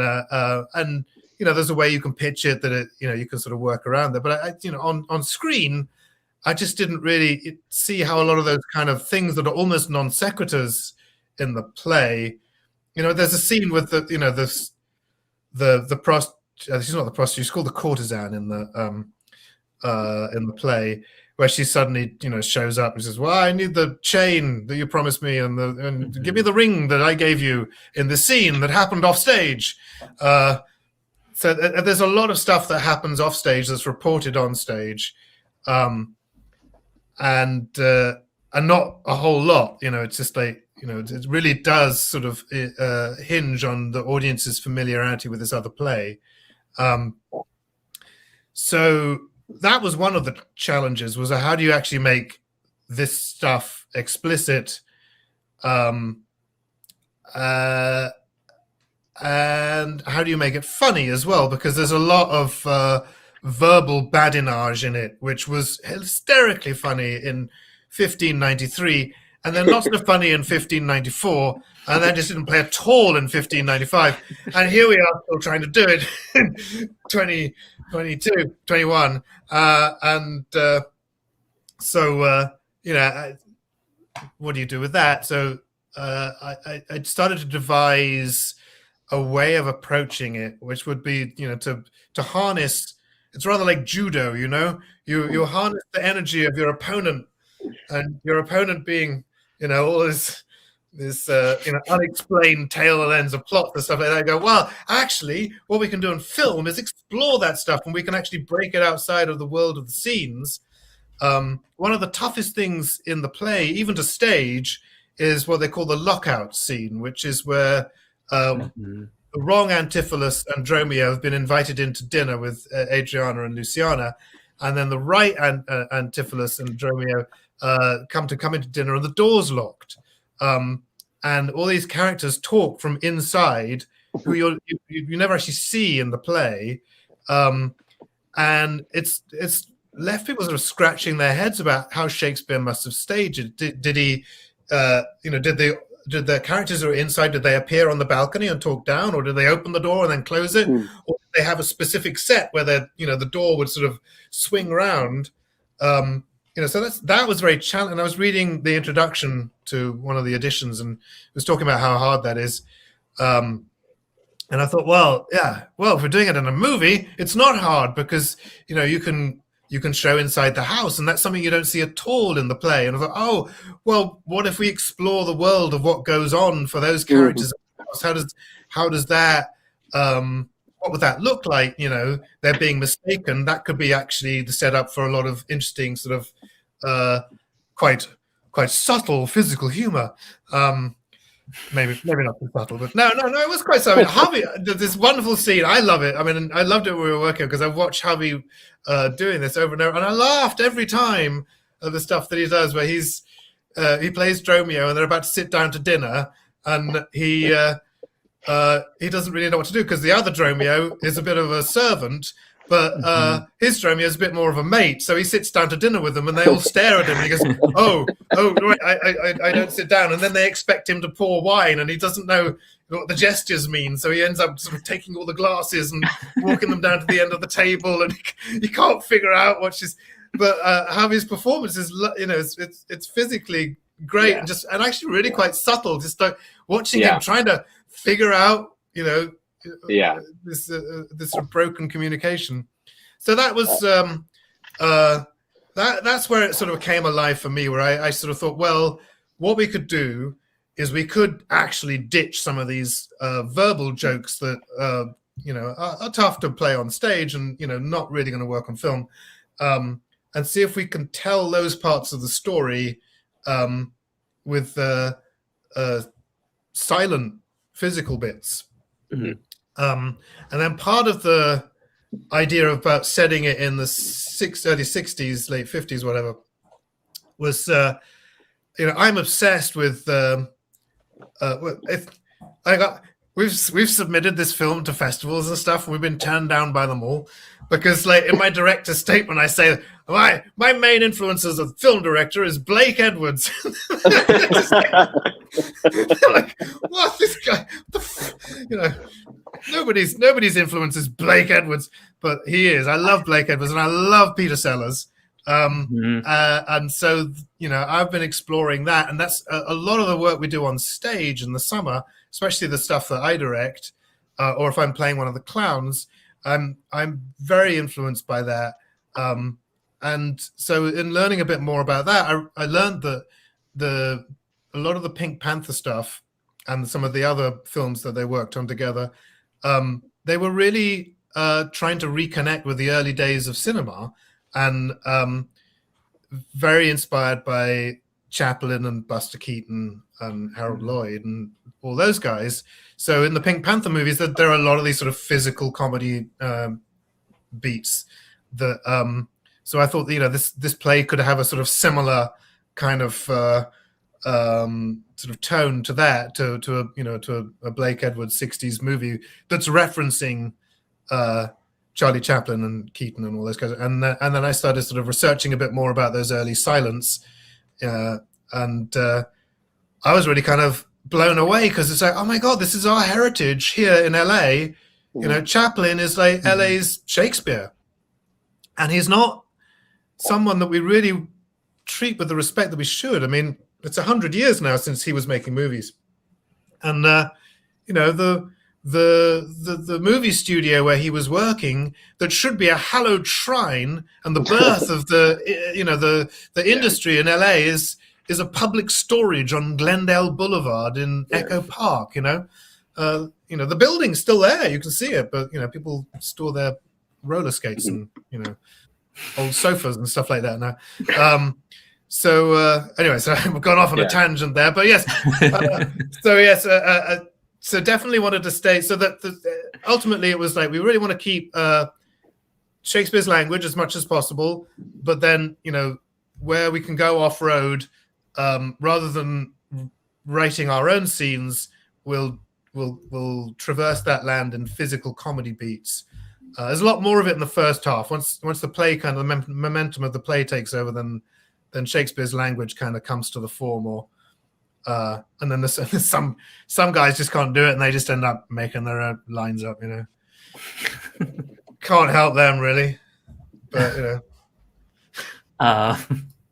S2: you know, there's a way you can pitch it that it, you know, you can sort of work around it. But you know, on screen, I just didn't really see how a lot of those kind of things that are almost non sequiturs in the play. You know, there's a scene with the, you know, the she's not the prostitute, she's called the courtesan in the play, where she suddenly, you know, shows up and says, well, I need the chain that you promised me and give me the ring that I gave you in the scene that happened off stage. So there's a lot of stuff that happens off stage that's reported on stage, and not a whole lot. You know, it's just like, you know, it really does sort of hinge on the audience's familiarity with this other play. So that was one of the challenges, was how do you actually make this stuff explicit, and how do you make it funny as well, because there's a lot of verbal badinage in it, which was hysterically funny in 1593, and then not so funny in 1594, and then just didn't play at all in 1595, and here we are still trying to do it in 2022, 21, so you know, what do you do with that? So I started to devise a way of approaching it, which would be, you know, to harness. It's rather like judo, you know. You harness the energy of your opponent, and your opponent being, you know, all this you know, unexplained tail ends of plot and stuff like that. I go, well, actually, what we can do in film is explore that stuff, and we can actually break it outside of the world of the scenes. One of the toughest things in the play, even to stage, is what they call the Lockout Scene, which is where the wrong Antipholus and Dromio have been invited into dinner with Adriana and Luciana, and then the right Antipholus and Dromio come into dinner, and the door's locked. And all these characters talk from inside, who you never actually see in the play, and it's left people sort of scratching their heads about how Shakespeare must have staged it. Did he, did the characters who are inside, did they appear on the balcony and talk down, or did they open the door and then close it, or did they have a specific set where the door would sort of swing round? So that was very challenging. I was reading the introduction to one of the editions, and it was talking about how hard that is. And I thought, well, if we're doing it in a movie, it's not hard because you can show inside the house, and that's something you don't see at all in the play. And I thought, oh, well, what if we explore the world of what goes on for those characters? How does that? What would that look like? They're being mistaken. That could be actually the setup for a lot of interesting sort of quite subtle physical humor. Maybe not so subtle, but no, it was quite subtle. Javi, this wonderful scene, I love it. I mean, I loved it when we were working because I've watched Javi doing this over and over, and I laughed every time at the stuff that he does, where he plays Dromio, and they're about to sit down to dinner, and he doesn't really know what to do because the other Dromio is a bit of a servant, but his Dromio is a bit more of a mate. So he sits down to dinner with them, and they all stare at him. And he goes, "Oh, right, I don't sit down." And then they expect him to pour wine, and he doesn't know what the gestures mean. So he ends up sort of taking all the glasses and walking them down to the end of the table, and he can't figure out what she's. But Javi's performance is, it's physically great and actually really quite subtle. Just like watching him trying to figure out, this sort of broken communication. So that was that's where it sort of came alive for me, where I sort of thought, well, what we could do is we could actually ditch some of these verbal jokes that are tough to play on stage and not really going to work on film, and see if we can tell those parts of the story with silent physical bits. And then part of the idea about setting it in the early 60s, late 50s, whatever, was I'm obsessed with we've submitted this film to festivals and stuff, and we've been turned down by them all because, like, in my director's statement, I say my main influence as a film director is Blake Edwards. Like, what, this guy? Nobody's influence is Blake Edwards, but he is. I love Blake Edwards, and I love Peter Sellers. And so I've been exploring that, and that's a lot of the work we do on stage in the summer, especially the stuff that I direct, or if I'm playing one of the clowns. I'm very influenced by that, and so in learning a bit more about that, I learned that a lot of the Pink Panther stuff and some of the other films that they worked on together, they were really trying to reconnect with the early days of cinema, and very inspired by Chaplin and Buster Keaton and Harold Lloyd and all those guys. So in the Pink Panther movies, there are a lot of these sort of physical comedy beats that. So I thought this play could have a sort of similar kind of sort of tone to that, to a Blake Edwards 60s movie that's referencing Charlie Chaplin and Keaton and all those guys. And then I started sort of researching a bit more about those early silents, and I was really kind of blown away because it's like, oh my God, this is our heritage here in LA. Chaplin is like LA's Shakespeare, and he's not someone that we really treat with the respect that we should. I mean, it's 100 years now since he was making movies, and the movie studio where he was working, that should be a hallowed shrine, and the birth of the industry in LA is a public storage on Glendale Boulevard in Echo Park. The building's still there, you can see it, but people store their roller skates and old sofas and stuff like that now. Anyway, so I've gone off on a tangent there, but yes. So definitely wanted to stay. So that ultimately it was like, we really want to keep Shakespeare's language as much as possible, but then where we can go off road, rather than writing our own scenes, we'll traverse that land in physical comedy beats. There's a lot more of it in the first half. Once the play kind of the momentum of the play takes over, then Shakespeare's language kind of comes to the fore more. And then there's some guys just can't do it, and they just end up making their own lines up. Can't help them really, but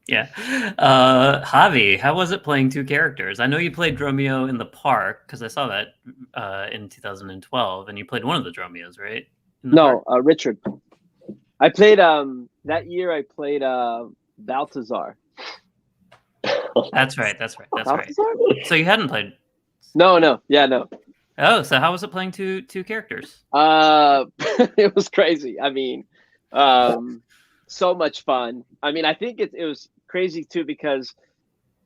S1: Yeah. Javi, how was it playing two characters? I know you played Romeo in the Park because I saw that in 2012, and you played one of the Dromios, right?
S4: No, Richard. I played that year. I played Balthazar.
S1: That's right. Balthazar? Right. So you hadn't played?
S4: No.
S1: Oh, so how was it playing two characters?
S4: It was crazy. I mean, so much fun. I mean, I think it was crazy too because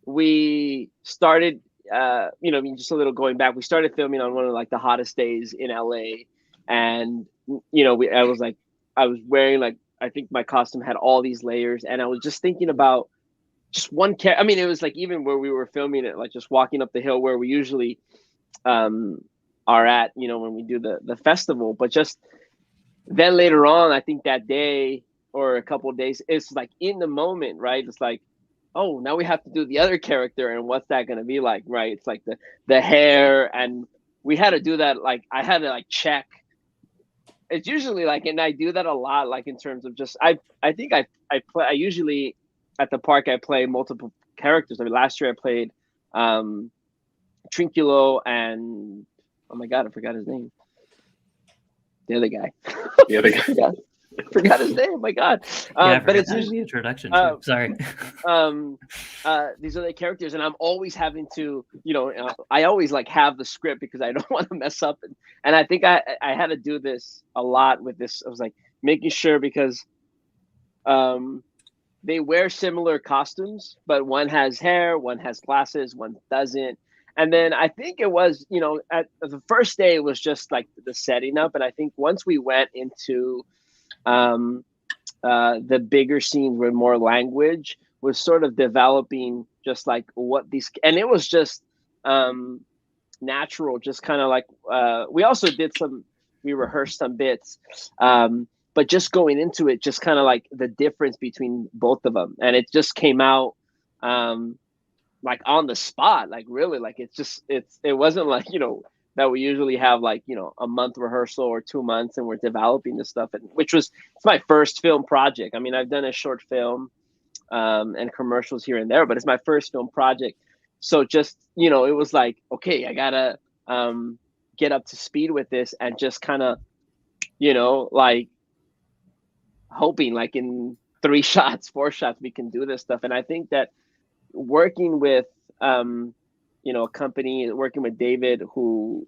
S4: we started, just a little going back. We started filming on one of like the hottest days in LA, and I was wearing like, I think my costume had all these layers, and I was just thinking about just one character. I mean, it was like even where we were filming it, like just walking up the hill where we usually are at, when we do the festival. But just then later on, I think that day or a couple of days, it's like in the moment, right? It's like, oh, now we have to do the other character, and what's that going to be like, right? It's like the hair, and we had to do that. Like I had to like check. It's usually like, and I do that a lot, like in terms of just, I think I usually at the park, I play multiple characters. I mean, last year I played Trinculo and, oh my God, I forgot his name. The other guy. I forgot his name. Oh my God. But it's usually
S1: introduction. Sorry.
S4: These other characters, and I'm always having to, I always like have the script because I don't want to mess up. And I think I had to do this a lot with this. I was like making sure because they wear similar costumes, but one has hair, one has glasses, one doesn't. And then I think it was, at the first day, it was just like the setting up. And I think once we went into the bigger scenes with more language, was sort of developing just like what these, and it was just natural, just kind of like, we also we rehearsed some bits, but just going into it, just kind of like the difference between both of them. And it just came out like on the spot, like really, like it wasn't like, that we usually have like, a month rehearsal or 2 months and we're developing this stuff, and it's my first film project. I mean, I've done a short film and commercials here and there, but it's my first film project. So just, it was like, okay, I gotta get up to speed with this and just kind of, like hoping like in 3 shots, 4 shots, we can do this stuff. And I think that working with, a company, working with David, who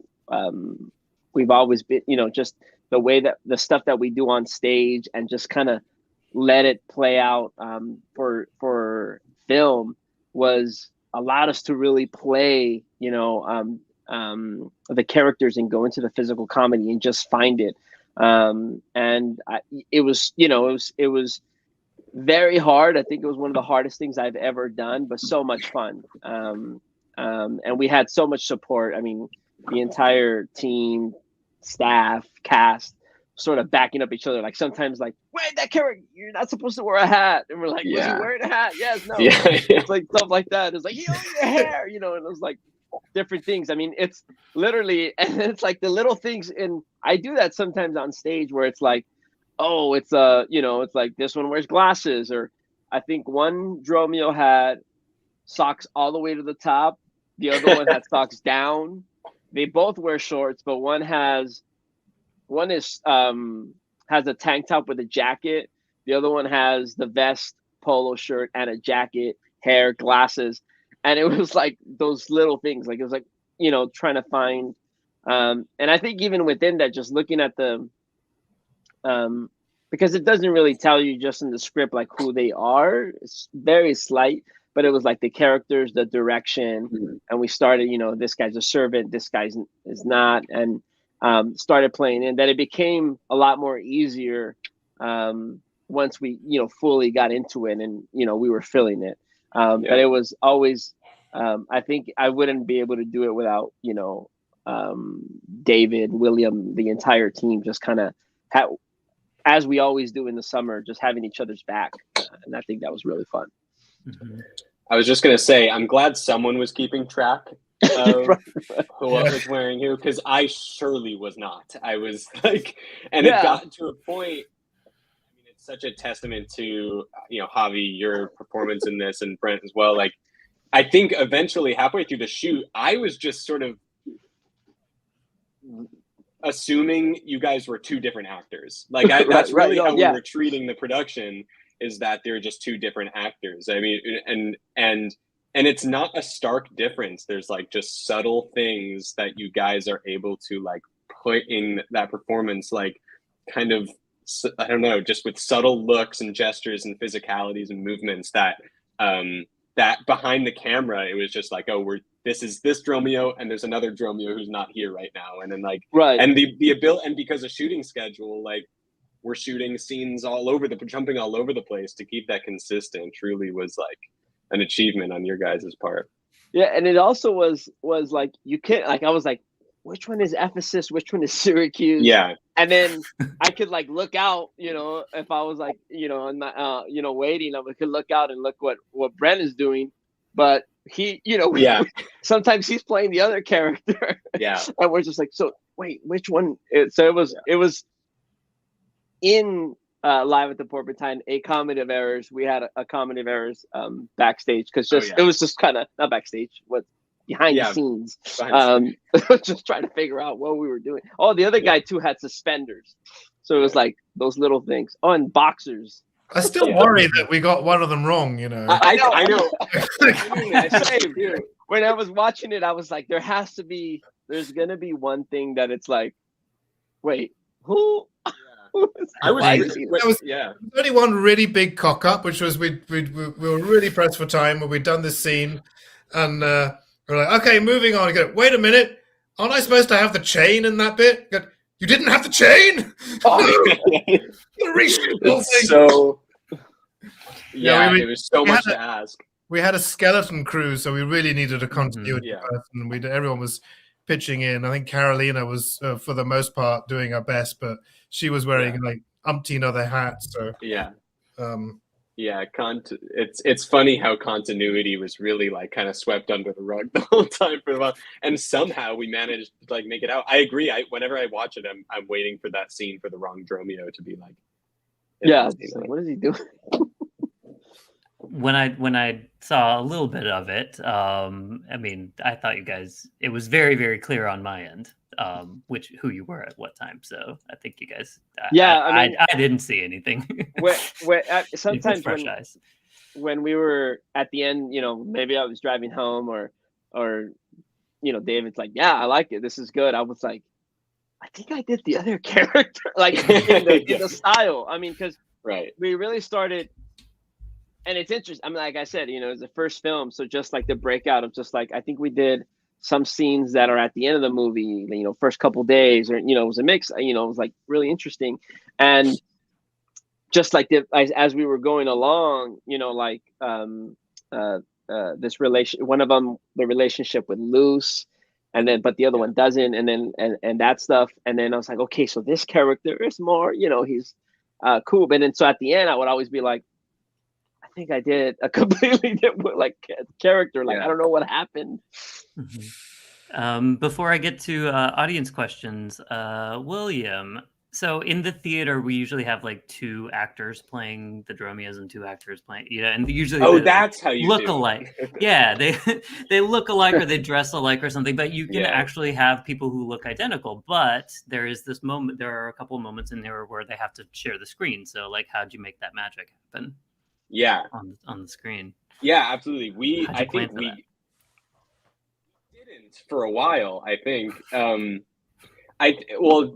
S4: we've always been, just the way that the stuff that we do on stage and just kind of let it play out for film was allowed us to really play, the characters and go into the physical comedy and just find it. It was very hard. I think it was one of the hardest things I've ever done, but so much fun. And we had so much support. I mean, the entire team, staff, cast, sort of backing up each other. Like sometimes like, wait, that character, you're not supposed to wear a hat. And we're like, was he wearing a hat? Yes, no.
S3: Yeah.
S4: It's like stuff like that. It's like, you don't need a hair, and it was like different things. I mean, it's literally, and it's like the little things. And I do that sometimes on stage where it's like, oh, it's it's like this one wears glasses, or I think one Dromio had socks all the way to the top. The other one had socks down. They both wear shorts, but one has a tank top with a jacket. The other one has the vest, polo shirt, and a jacket, hair, glasses. And it was like those little things. Like it was like, trying to find, and I think even within that, just looking at the, because it doesn't really tell you just in the script, like who they are. It's very slight, but it was like the characters, the direction. And we started, this guy's a servant, this guy's is not. And started playing in that. It became a lot more easier once we, fully got into it and, we were feeling it. But it was always, I think I wouldn't be able to do it without, David, William, the entire team just kind of as we always do in the summer, just having each other's back. And I think that was really fun.
S1: Mm-hmm.
S3: I was just going to say, I'm glad someone was keeping track of what was wearing who, because I surely was not. I was like, and it got to a point, I mean, it's such a testament to, Javi, your performance in this, and Brent as well. Like, I think eventually halfway through the shoot, I was just sort of assuming you guys were two different actors. Like, that's really how we were treating the production, is that they're just two different actors. I mean, and it's not a stark difference. There's like just subtle things that you guys are able to like put in that performance, like kind of, I don't know, just with subtle looks and gestures and physicalities and movements that that behind the camera, it was just like, oh, this is this Dromio, and there's another Dromio who's not here right now. And then like, and the ability, and because of shooting schedule, like we're shooting scenes jumping all over the place to keep that consistent, truly was like an achievement on your guys' part.
S4: Yeah. And it also was like, you can't, like, I was like, which one is Ephesus? Which one is Syracuse?
S3: Yeah.
S4: And then I could like look out, if I was like, in my, waiting, I could look out and look what Brent is doing. But he, sometimes he's playing the other character.
S3: Yeah.
S4: And we're just like, so wait, which one? So it was in Live at the Porpentine, a comedy of errors. We had a comedy of errors backstage, because it was just kind of not backstage, what behind the scenes. Just trying to figure out what we were doing. Oh, the other guy too had suspenders, so it was like those little things. Oh, and boxers.
S2: I still worry that we got one of them wrong.
S4: I know. When I was watching it, I was like, there's gonna be one thing that it's like, wait, who?
S2: There was only one really big cock up, which was we were really pressed for time when we'd done this scene, and we're like, okay, moving on. You go, wait a minute, aren't I supposed to have the chain in that bit? You go, you didn't have the chain?
S3: So it was so much to ask.
S2: We had a skeleton crew, so we really needed a continuity person. Everyone was pitching in. I think Carolina was, for the most part, doing her best, but she was wearing like umpteen other hats. So
S3: it's funny how continuity was really like kind of swept under the rug the whole time for a while, and somehow we managed to like make it out. I agree. Whenever I watch it, I'm waiting for that scene for the wrong Dromio to be like,
S4: what is he doing?
S1: When I saw a little bit of it, I mean, I thought you guys, it was very, very clear on my end, who you were at what time. So I think you guys, I didn't see anything.
S4: Sometimes when we were at the end, maybe I was driving home or David's like, yeah, I like it. This is good. I was like, I think I did the other character, like in the style. I mean, because we really started. And it's interesting. I mean, like I said, it was the first film. So just like the breakout of just like, I think we did some scenes that are at the end of the movie, first couple days, or, it was a mix, it was like really interesting. And just like as we were going along, this relation, one of them, the relationship with Luce, but the other one doesn't. And then, and that stuff. And then I was like, okay, so this character is more, he's cool. But then, so at the end, I would always be like, I think I did a completely different character. I don't know what happened.
S1: Mm-hmm. Before I get to audience questions, William. So in the theater, we usually have like two actors playing the Dromios and two actors playing, and usually
S3: that's how you
S1: look alike. Yeah, they look alike or they dress alike or something. But you can actually have people who look identical. But there is this moment. There are a couple of moments in there where they have to share the screen. So like, how'd you make that magic happen?
S3: Yeah,
S1: on the screen.
S3: Yeah, absolutely. I think we didn't for a while. I think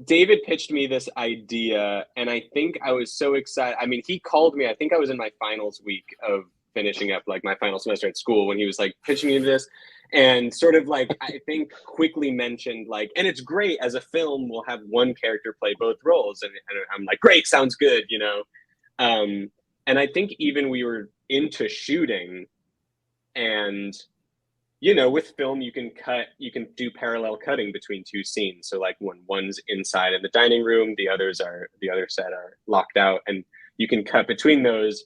S3: David pitched me this idea, and I think I was so excited. I mean, he called me. I think I was in my finals week of finishing up like my final semester at school when he was like pitching me this, and sort of like I think quickly mentioned like, and it's great as a film. We'll have one character play both roles, and I'm like, great, sounds good, And I think even we were into shooting, and with film, you can do parallel cutting between two scenes. So like when one's inside in the dining room, the other set are locked out, and you can cut between those.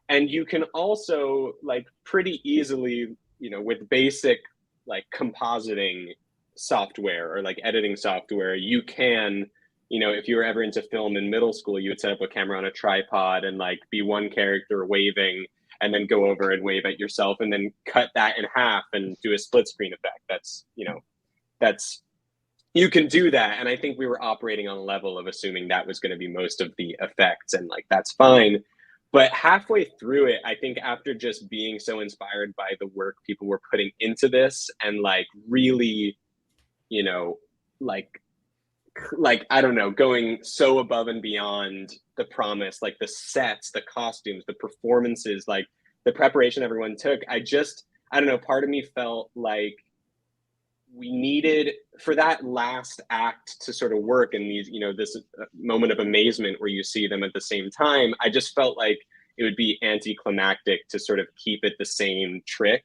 S3: And you can also like pretty easily, with basic like compositing software or like editing software, you can, if you were ever into film in middle school, you would set up a camera on a tripod and like be one character waving and then go over and wave at yourself and then cut that in half and do a split screen effect. That's, you can do that. And I think we were operating on a level of assuming that was going to be most of the effects, and like, that's fine. But halfway through it, I think after just being so inspired by the work people were putting into this and like really, like, I don't know, going so above and beyond the promise, like the sets, the costumes, the performances, like the preparation everyone took. I don't know, part of me felt like we needed, for that last act to sort of work in these, this moment of amazement where you see them at the same time, I just felt like it would be anticlimactic to sort of keep it the same trick.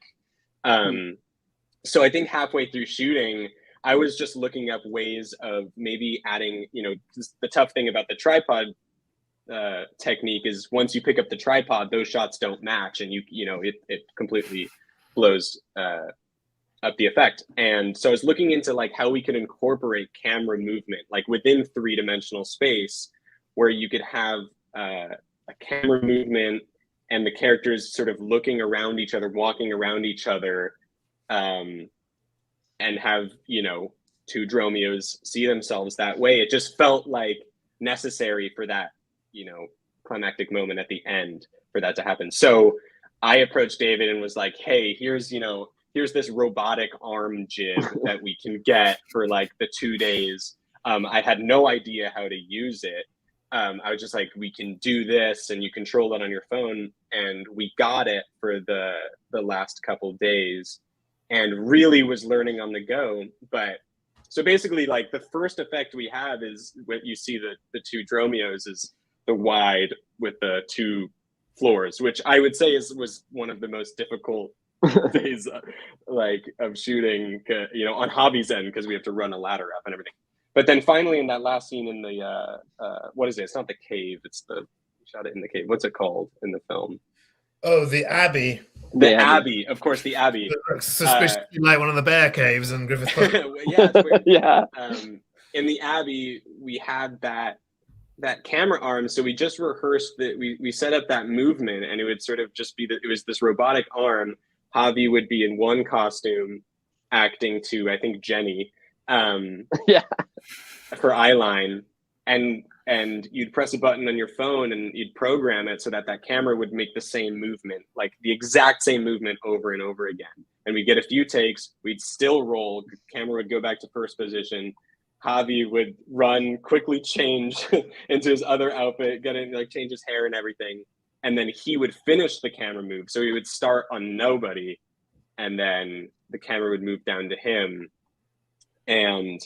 S3: So I think halfway through shooting, I was just looking up ways of maybe adding, the tough thing about the tripod technique is once you pick up the tripod, those shots don't match, and it completely blows up the effect. And so I was looking into like how we could incorporate camera movement like within three-dimensional space, where you could have a camera movement and the characters sort of looking around each other, walking around each other, and have two Dromios see themselves that way. It just felt like necessary for that climactic moment at the end for that to happen. So I approached David and was like, hey, here's this robotic arm jib that we can get for like the 2 days. I had no idea how to use it. I was just like, we can do this and you control it on your phone. And we got it for the last couple days and really was learning on the go. But so basically like the first effect we have is when you see the two Dromios is the wide with the two floors, which I would say was one of the most difficult days of shooting, on Javi's end, because we have to run a ladder up and everything. But then finally in that last scene in the what is it? It's not the cave. It's we shot it in the cave. What's it called in the film?
S2: Oh, the Abbey.
S3: The Abbey, of course, the Abbey.
S2: Suspiciously like one of the bear caves in Griffith Park.
S3: Yeah, it's weird.
S4: Yeah.
S3: In the Abbey, we had that camera arm, so we just rehearsed that. We set up that movement, and it would sort of just be it was this robotic arm. Javi would be in one costume, acting to I think Jenny,
S4: yeah,
S3: for eyeline, and you'd press a button on your phone and you'd program it so that camera would make the same movement, like the exact same movement over and over again. And we'd get a few takes, we'd still roll, camera would go back to first position, Javi would run, quickly change into his other outfit, change his hair and everything. And then he would finish the camera move. So he would start on nobody, and then the camera would move down to him. And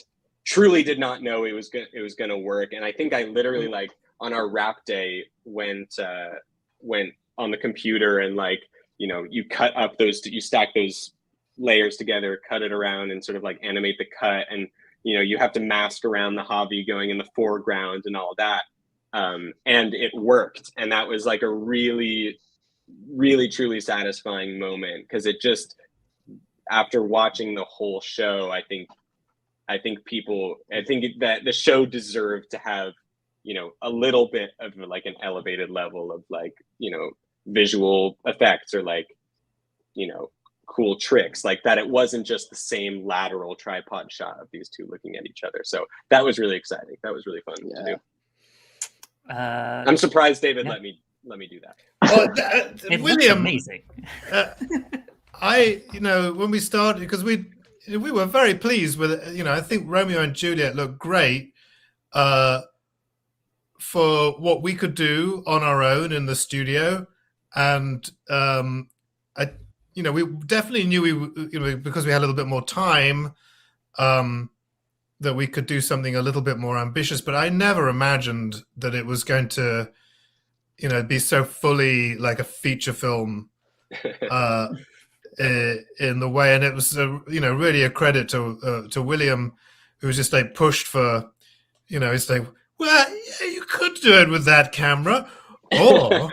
S3: truly did not know it was going to work. And I think I literally like on our wrap day went on the computer and you cut up you stack those layers together, cut it around and sort of like animate the cut. And, you have to mask around the Javi going in the foreground and all that. And it worked. And that was like a really, really, truly satisfying moment. Cause it just, after watching the whole show, I think that the show deserved to have, a little bit of like an elevated level of visual effects or cool tricks like that. It wasn't just the same lateral tripod shot of these two looking at each other. So that was really exciting. That was really fun to do. I'm surprised David let me do that.
S1: It
S2: William,
S1: looks amazing.
S2: When we started, because we were very pleased with it. I think Romeo and Juliet looked great for what we could do on our own in the studio. And, we definitely knew because we had a little bit more time, that we could do something a little bit more ambitious, but I never imagined that it was going to, be so fully like a feature film, in the way, and it was really a credit to William, who was just like pushed for, he's like, well, yeah, you could do it with that camera, or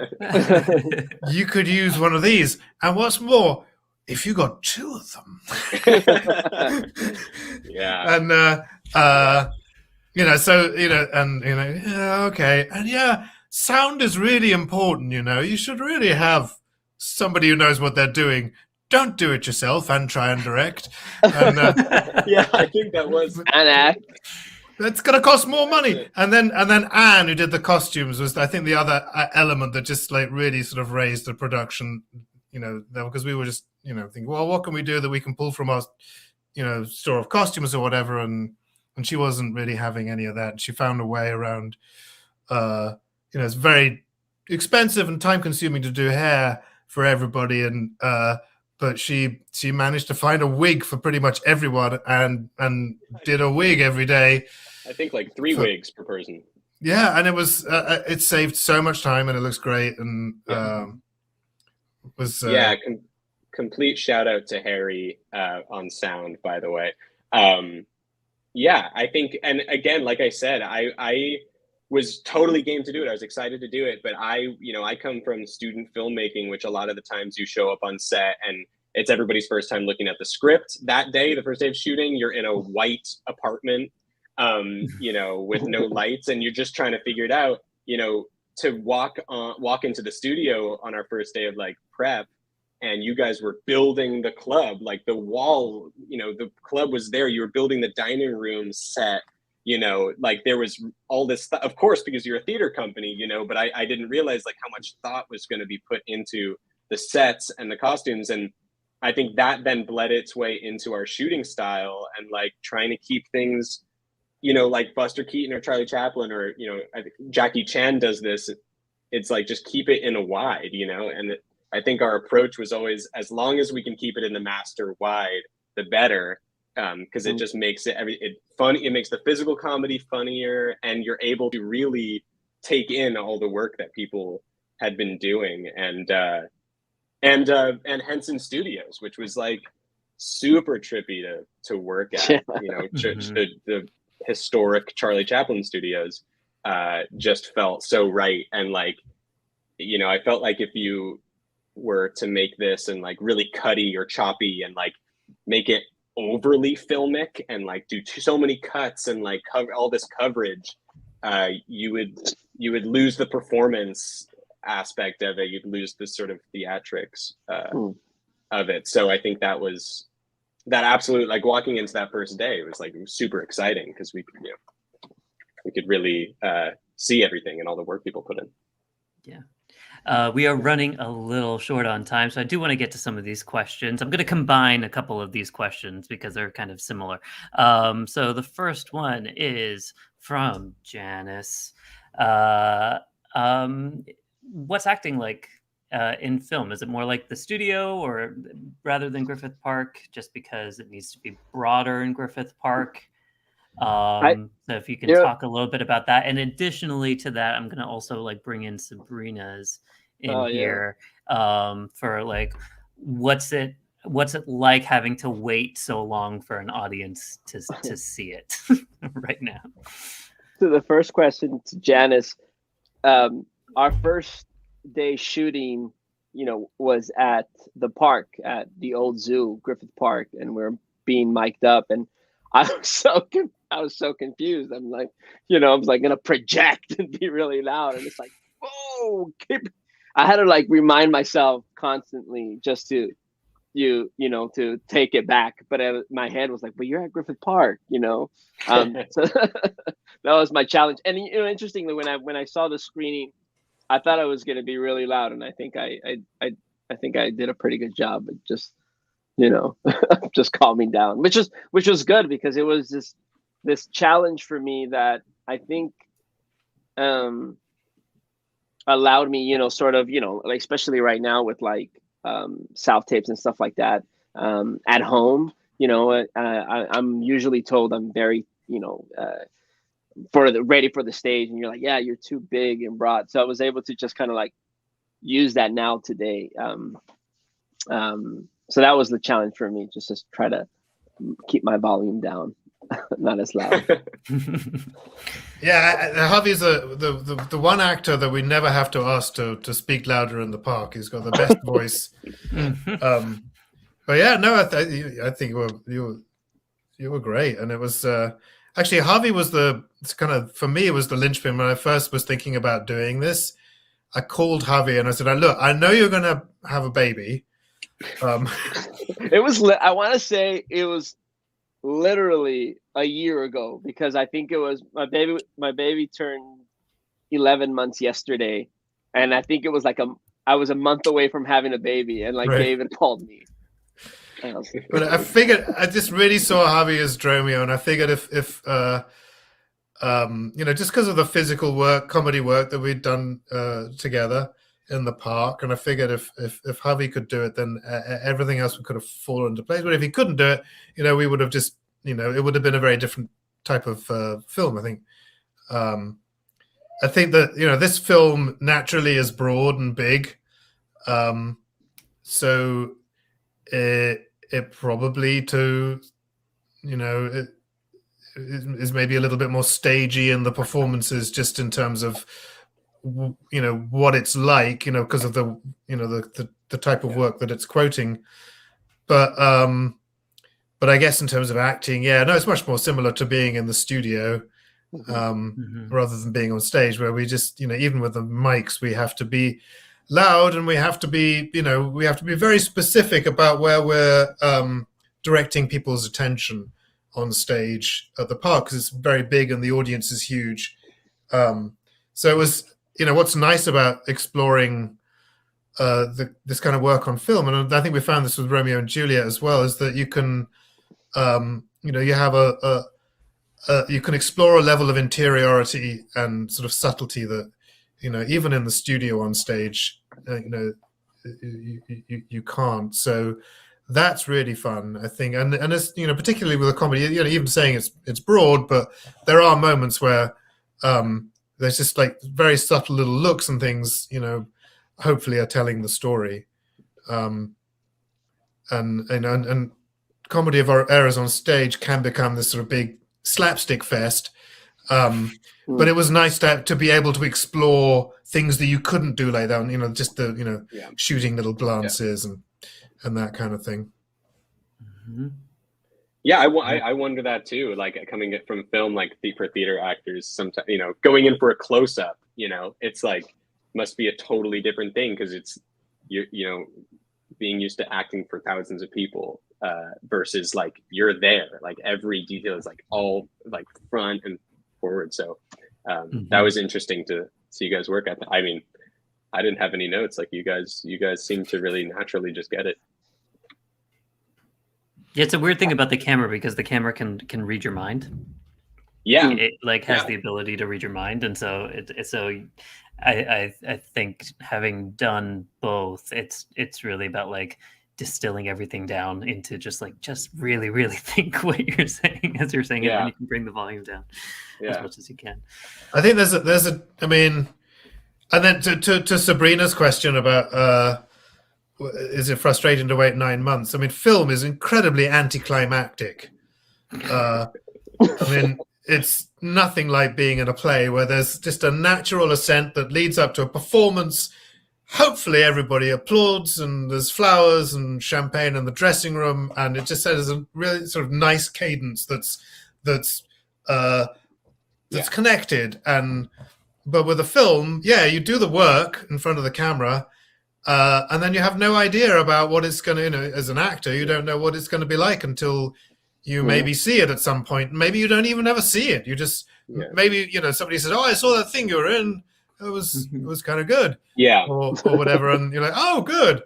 S2: you could use one of these, and what's more, if you got two of them.
S3: Yeah.
S2: And okay, and yeah, sound is really important. You should really have somebody who knows what they're doing. Don't do it yourself and try and direct. And,
S3: yeah, I think that was
S4: an act.
S2: That's going to cost more money. And then Anne, who did the costumes, was, I think, the other element that just like really sort of raised the production. Because we were just thinking, well, what can we do that we can pull from our store of costumes or whatever, and she wasn't really having any of that. She found a way around. It's very expensive and time consuming to do hair for everybody, and but she managed to find a wig for pretty much everyone, and did a wig every day.
S3: I think like 3 wigs per person.
S2: Yeah, and it was it saved so much time, and it looks great, and was
S3: complete shout out to Harry on sound, by the way. I think, and again, like I said, I was totally game to do it. I was excited to do it, but I come from student filmmaking, which a lot of the times you show up on set and it's everybody's first time looking at the script. That day, the first day of shooting, you're in a white apartment, with no lights, and you're just trying to figure it out. To walk into the studio on our first day of like prep, and you guys were building the club, like the wall, the club was there. You were building the dining room set, like there was all this stuff, of course, because you're a theater company, but I didn't realize like how much thought was going to be put into the sets and the costumes. And I think that then bled its way into our shooting style, and like trying to keep things, like Buster Keaton or Charlie Chaplin, or, I think Jackie Chan does this. It's like, just keep it in a wide, and I think our approach was always, as long as we can keep it in the master wide, the better, because it just makes it fun. It makes the physical comedy funnier, and you're able to really take in all the work that people had been doing, and Henson Studios, which was like super trippy to work at. The historic Charlie Chaplin Studios just felt so right, and like I felt like if you were to make this and like really cutty or choppy and like make it overly filmic and like do so many cuts and like cover all this coverage, you would lose the performance aspect of it. You'd lose the sort of theatrics of it. So I think that absolute, like walking into that first day, it was like super exciting because we could really see everything and all the work people put in.
S1: Yeah. We are running a little short on time, so I do want to get to some of these questions. I'm going to combine a couple of these questions because they're kind of similar. So the first one is from Janice. What's acting like in film? Is it more like the studio, or rather than Griffith Park, just because it needs to be broader in Griffith Park? So if you can talk a little bit about that, and additionally to that, I'm going to also like bring in Sabrina's in here for like what's it like having to wait so long for an audience to see it right now.
S4: So the first question to Janice, our first day shooting, was at the park, at the old zoo, Griffith Park, and we're being mic'd up, and I was so confused. I'm like, I was like gonna project and be really loud, and it's like, whoa! I had to like remind myself constantly just to, to take it back. But my head was like, but you're at Griffith Park, So that was my challenge. And interestingly, when I saw the screening, I thought I was gonna be really loud, and I think I think I did a pretty good job at just, just calming down, which was good, because it was this challenge for me that I think allowed me, sort of, like especially right now with like South tapes and stuff like that, at home, I'm usually told I'm very, ready for the stage, and you're like, yeah, you're too big and broad. So I was able to just kind of like use that now today, So that was the challenge for me, just to try to keep my volume down, not as loud.
S2: Yeah, Javi's the one actor that we never have to ask to speak louder in the park. He's got the best voice. But yeah, no, I think you were great, and it was actually Javi was for me it was the linchpin when I first was thinking about doing this. I called Javi and I said, "Look, I know you're going to have a baby."
S4: It was. I want to say it was literally a year ago, because I think it was my baby turned 11 months yesterday, and I think it was I was a month away from having a baby, and
S2: Right.
S4: David called me.
S2: But I figured I just really saw Javi as Dromio, and I figured if just because of the physical work, comedy work that we'd done together in the park, and I figured if Javi could do it, then everything else could have fallen into place. But if he couldn't do it, we would have just, it would have been a very different type of film. I think that this film naturally is broad and big, so it probably it is maybe a little bit more stagey in the performances, just in terms of what it's like, because of the type of work that it's quoting. But I guess in terms of acting, it's much more similar to being in the studio rather than being on stage, where we just, even with the mics, we have to be loud, and we have to be very specific about where we're directing people's attention on stage at the park, because it's very big and the audience is huge. So it was, what's nice about exploring this kind of work on film, and I think we found this with Romeo and Juliet as well, is that you can, you have you can explore a level of interiority and sort of subtlety that, even in the studio on stage, you can't. So that's really fun, I think, and it's, particularly with a comedy, even saying it's broad, but there are moments where there's just very subtle little looks and things, hopefully are telling the story. And comedy of our eras on stage can become this sort of big slapstick fest. But it was nice to be able to explore things that you couldn't do like that, just the shooting little glances and that kind of thing.
S3: Yeah, I wonder that too. Coming from film, for theater actors, sometimes going in for a close up, it's must be a totally different thing, because it's being used to acting for thousands of people versus you're there, every detail is all front and forward. So that was interesting to see you guys work at. I mean, I didn't have any notes. You guys seem to really naturally just get it.
S1: Yeah, it's a weird thing about the camera, because the camera can read your mind.
S3: Yeah,
S1: it has the ability to read your mind, and so I think, having done both, it's really about distilling everything down into just really, really think what you're saying as you're saying it, and you can bring the volume down as much as you can.
S2: I think there's a I mean, and then to Sabrina's question about is it frustrating to wait 9 months? I mean, film is incredibly anticlimactic. I mean, it's nothing like being in a play where there's just a natural ascent that leads up to a performance. Hopefully everybody applauds, and there's flowers and champagne in the dressing room, and it just has a really sort of nice cadence that's connected. But with a film, you do the work in front of the camera, and then you have no idea about what it's going to, as an actor, you don't know what it's going to be like until you maybe see it at some point. Maybe you don't even ever see it. You just, maybe, somebody says, "Oh, I saw that thing you were in. It was kind of good."
S3: Yeah.
S2: Or whatever. And you're like, "Oh, good."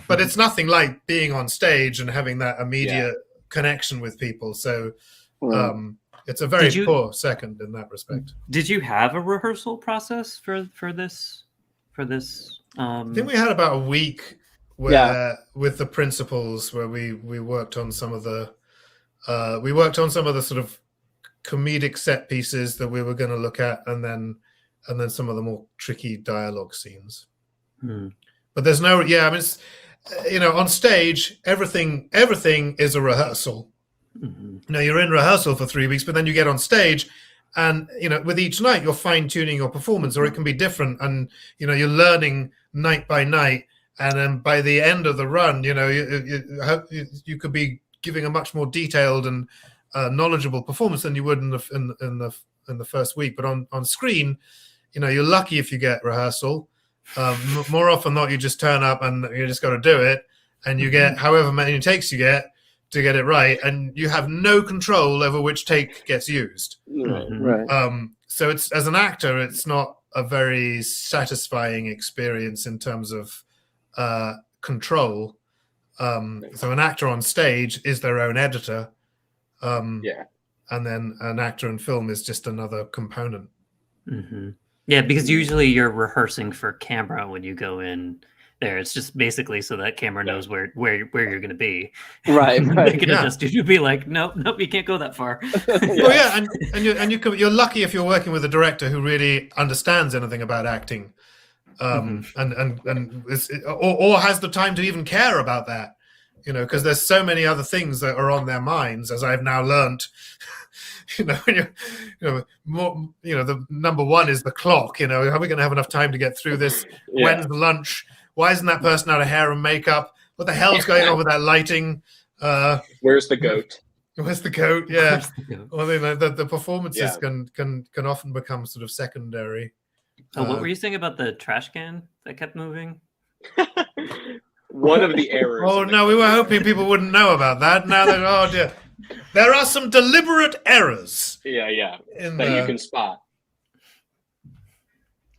S2: But it's nothing like being on stage and having that immediate connection with people. So it's a very poor second in that respect.
S1: Did you have a rehearsal process for this?
S2: I think we had about a week with the principals, where we worked on some of the sort of comedic set pieces that we were going to look at, and then some of the more tricky dialogue scenes. But there's no, I mean, on stage, everything is a rehearsal. You're in rehearsal for 3 weeks, but then you get on stage, and with each night you're fine-tuning your performance, or it can be different, and you're learning night by night, and then by the end of the run, you could be giving a much more detailed and knowledgeable performance than you would in the first week. But on screen, you're lucky if you get rehearsal. More often than not, you just turn up and you just got to do it, and you get however many takes you get to get it right, and you have no control over which take gets used.
S4: Right.
S2: So it's, as an actor, it's not a very satisfying experience in terms of control. So an actor on stage is their own editor. And then an actor in film is just another component.
S1: Yeah, because usually you're rehearsing for camera when you go in there. It's just basically so that camera knows where you're going to be.
S4: Right.
S1: They can adjust you to be like, nope, you can't go that far.
S2: Well, yeah, you're lucky if you're working with a director who really understands anything about acting, and or has the time to even care about that. Because there's so many other things that are on their minds, as I've now learned. The number one is the clock. Are we going to have enough time to get through this? When's the lunch? Why isn't that person out of hair and makeup? What the hell's going on with that lighting?
S3: Where's the goat?
S2: Where's the goat? Yeah. Well, the performances can often become sort of secondary.
S1: What were you saying about the trash can that kept moving?
S3: One of the errors.
S2: Oh no, we were hoping people wouldn't know about that. Now they're, oh dear. There are some deliberate errors.
S3: Yeah. That you can spot.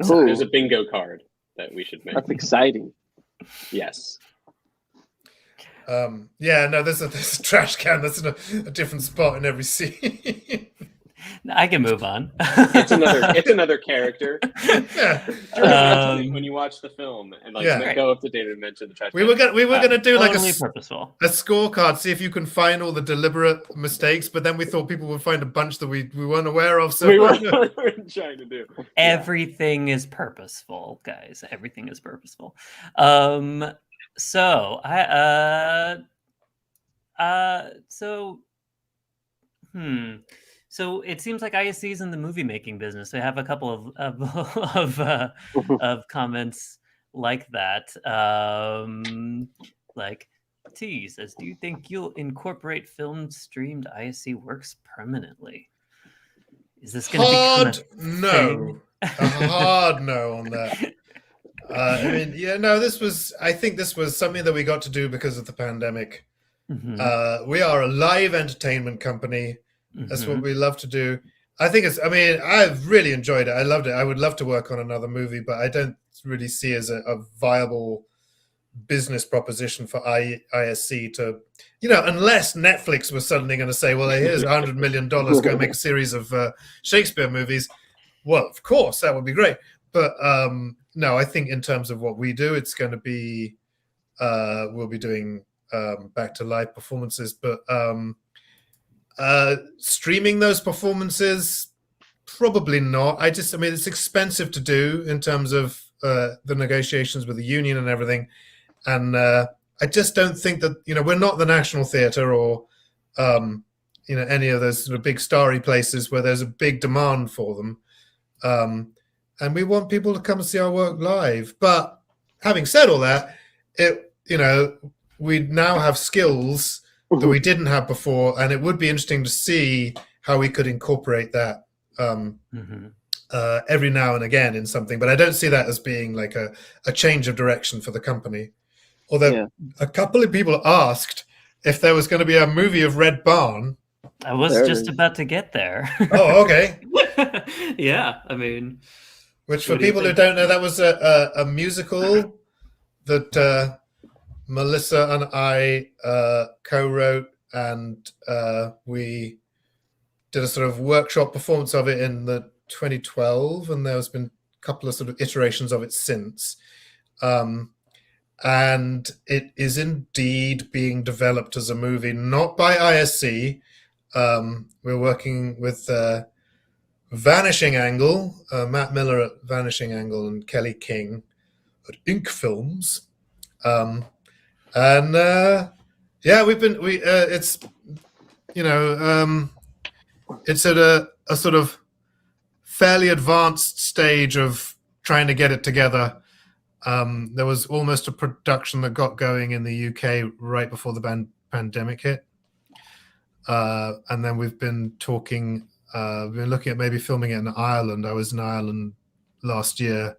S4: So
S3: there's a bingo card that we should make.
S4: That's exciting.
S3: Yes.
S2: There's a trash can that's in a different spot in every scene.
S1: I can move on.
S3: It's another character. When you watch the film and go up to David and mention the trash.
S2: We were gonna do
S1: totally purposeful.
S2: A scorecard, see if you can find all the deliberate mistakes, but then we thought people would find a bunch that we weren't aware of. So
S3: we were trying to do.
S1: Everything is purposeful, guys. Everything is purposeful. So it seems like ISC is in the movie making business. I have a couple of comments like that. Like T says, "Do you think you'll incorporate film streamed ISC works permanently? Is this going to become
S2: a hard no on that?" I think this was something that we got to do because of the pandemic. We are a live entertainment company. That's what we love to do. I've really enjoyed it. I loved it. I would love to work on another movie, but I don't really see it as a viable business proposition for ISC to, unless Netflix was suddenly going to say, well, here's $100 million, go make a series of Shakespeare movies. Well, of course, that would be great. But no, I think in terms of what we do, it's going to be, we'll be doing back to live performances, but streaming those performances, probably not. It's expensive to do in terms of the negotiations with the union and everything. And I just don't think that, we're not the National Theatre or, any of those sort of big starry places where there's a big demand for them. And we want people to come and see our work live. But having said all that, we now have skills that we didn't have before, and it would be interesting to see how we could incorporate that every now and again in something. But I don't see that as being like a change of direction for the company. Although a couple of people asked if there was going to be a movie of Red Barn.
S1: I was just about to get there.
S2: Oh, okay.
S1: Yeah,
S2: which for people who don't know, that was a musical that Melissa and I co-wrote, and we did a sort of workshop performance of it in the 2012, and there's been a couple of sort of iterations of it since. And it is indeed being developed as a movie, not by ISC. We're working with Vanishing Angle, Matt Miller at Vanishing Angle and Kelly King at Ink Films. And yeah, it's it's at a sort of fairly advanced stage of trying to get it together. There was almost a production that got going in the UK right before the pandemic hit. And then we've been talking, we've been looking at maybe filming it in Ireland. I was in Ireland last year,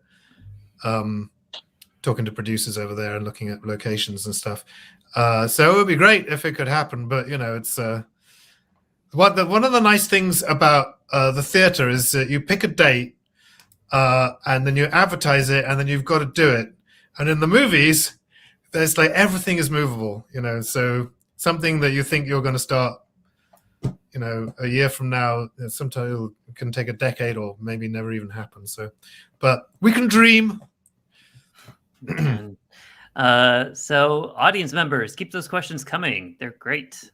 S2: talking to producers over there and looking at locations and stuff. So it would be great if it could happen, but it's one of the nice things about the theater is that you pick a date and then you advertise it, and then you've got to do it. And in the movies, there's like everything is movable, so something that you think you're going to start a year from now, sometimes it can take a decade or maybe never even happen. So, but we can dream.
S1: So audience members, keep those questions coming. They're great.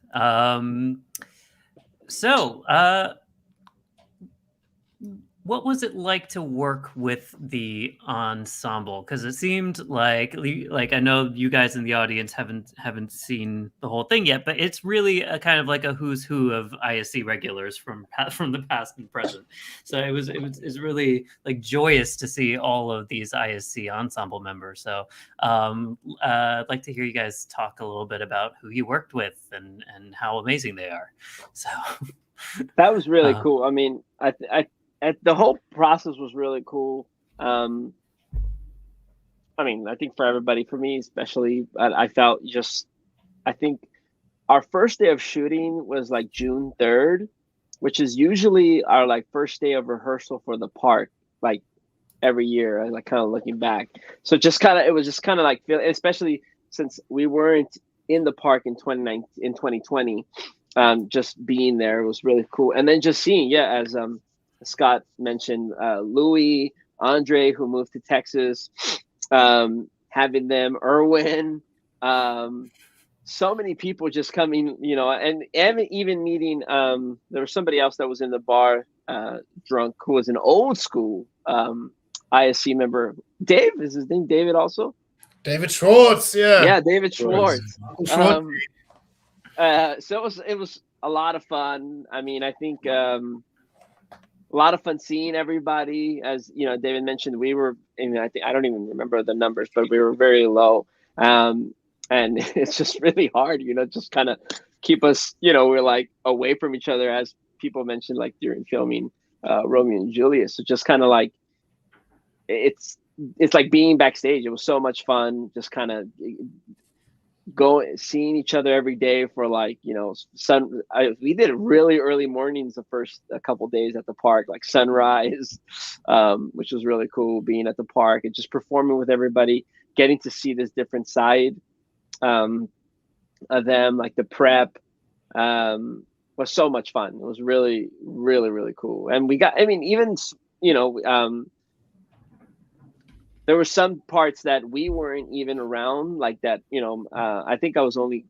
S1: What was it like to work with the ensemble? Because it seemed like I know you guys in the audience haven't seen the whole thing yet, but it's really a kind of like a who's who of ISC regulars from the past and present. So it was really like joyous to see all of these ISC ensemble members. So I'd like to hear you guys talk a little bit about who you worked with and how amazing they are. So
S4: that was really cool. I mean, the whole process was really cool. I mean, I think for everybody, for me especially, I think our first day of shooting was like June 3rd, which is usually our like first day of rehearsal for the park, like every year, like kind of looking back. So it was just kind of like, especially since we weren't in the park in 2020, just being there was really cool. And then just seeing, as Scott mentioned, Louis, Andre, who moved to Texas, having them, Erwin, so many people just coming, and even meeting, there was somebody else that was in the bar, drunk, who was an old school ISC member. Dave, is his name David also?
S2: David Schwartz, yeah.
S4: Yeah, David Schwartz. So it was a lot of fun. I mean, I think a lot of fun seeing everybody. As David mentioned, we were, I don't even remember the numbers, but we were very low. And it's just really hard, just kind of keep us, we're like away from each other, as people mentioned, like during filming Romeo and Juliet. So just kind of like, it's like being backstage. It was so much fun, just kind of seeing each other every day for like, we did really early mornings the first couple days at the park, like sunrise, which was really cool, being at the park and just performing with everybody, getting to see this different side of them, like the prep was so much fun. It was really, really, really cool. And we got, there were some parts that we weren't even around, like that, I think I was only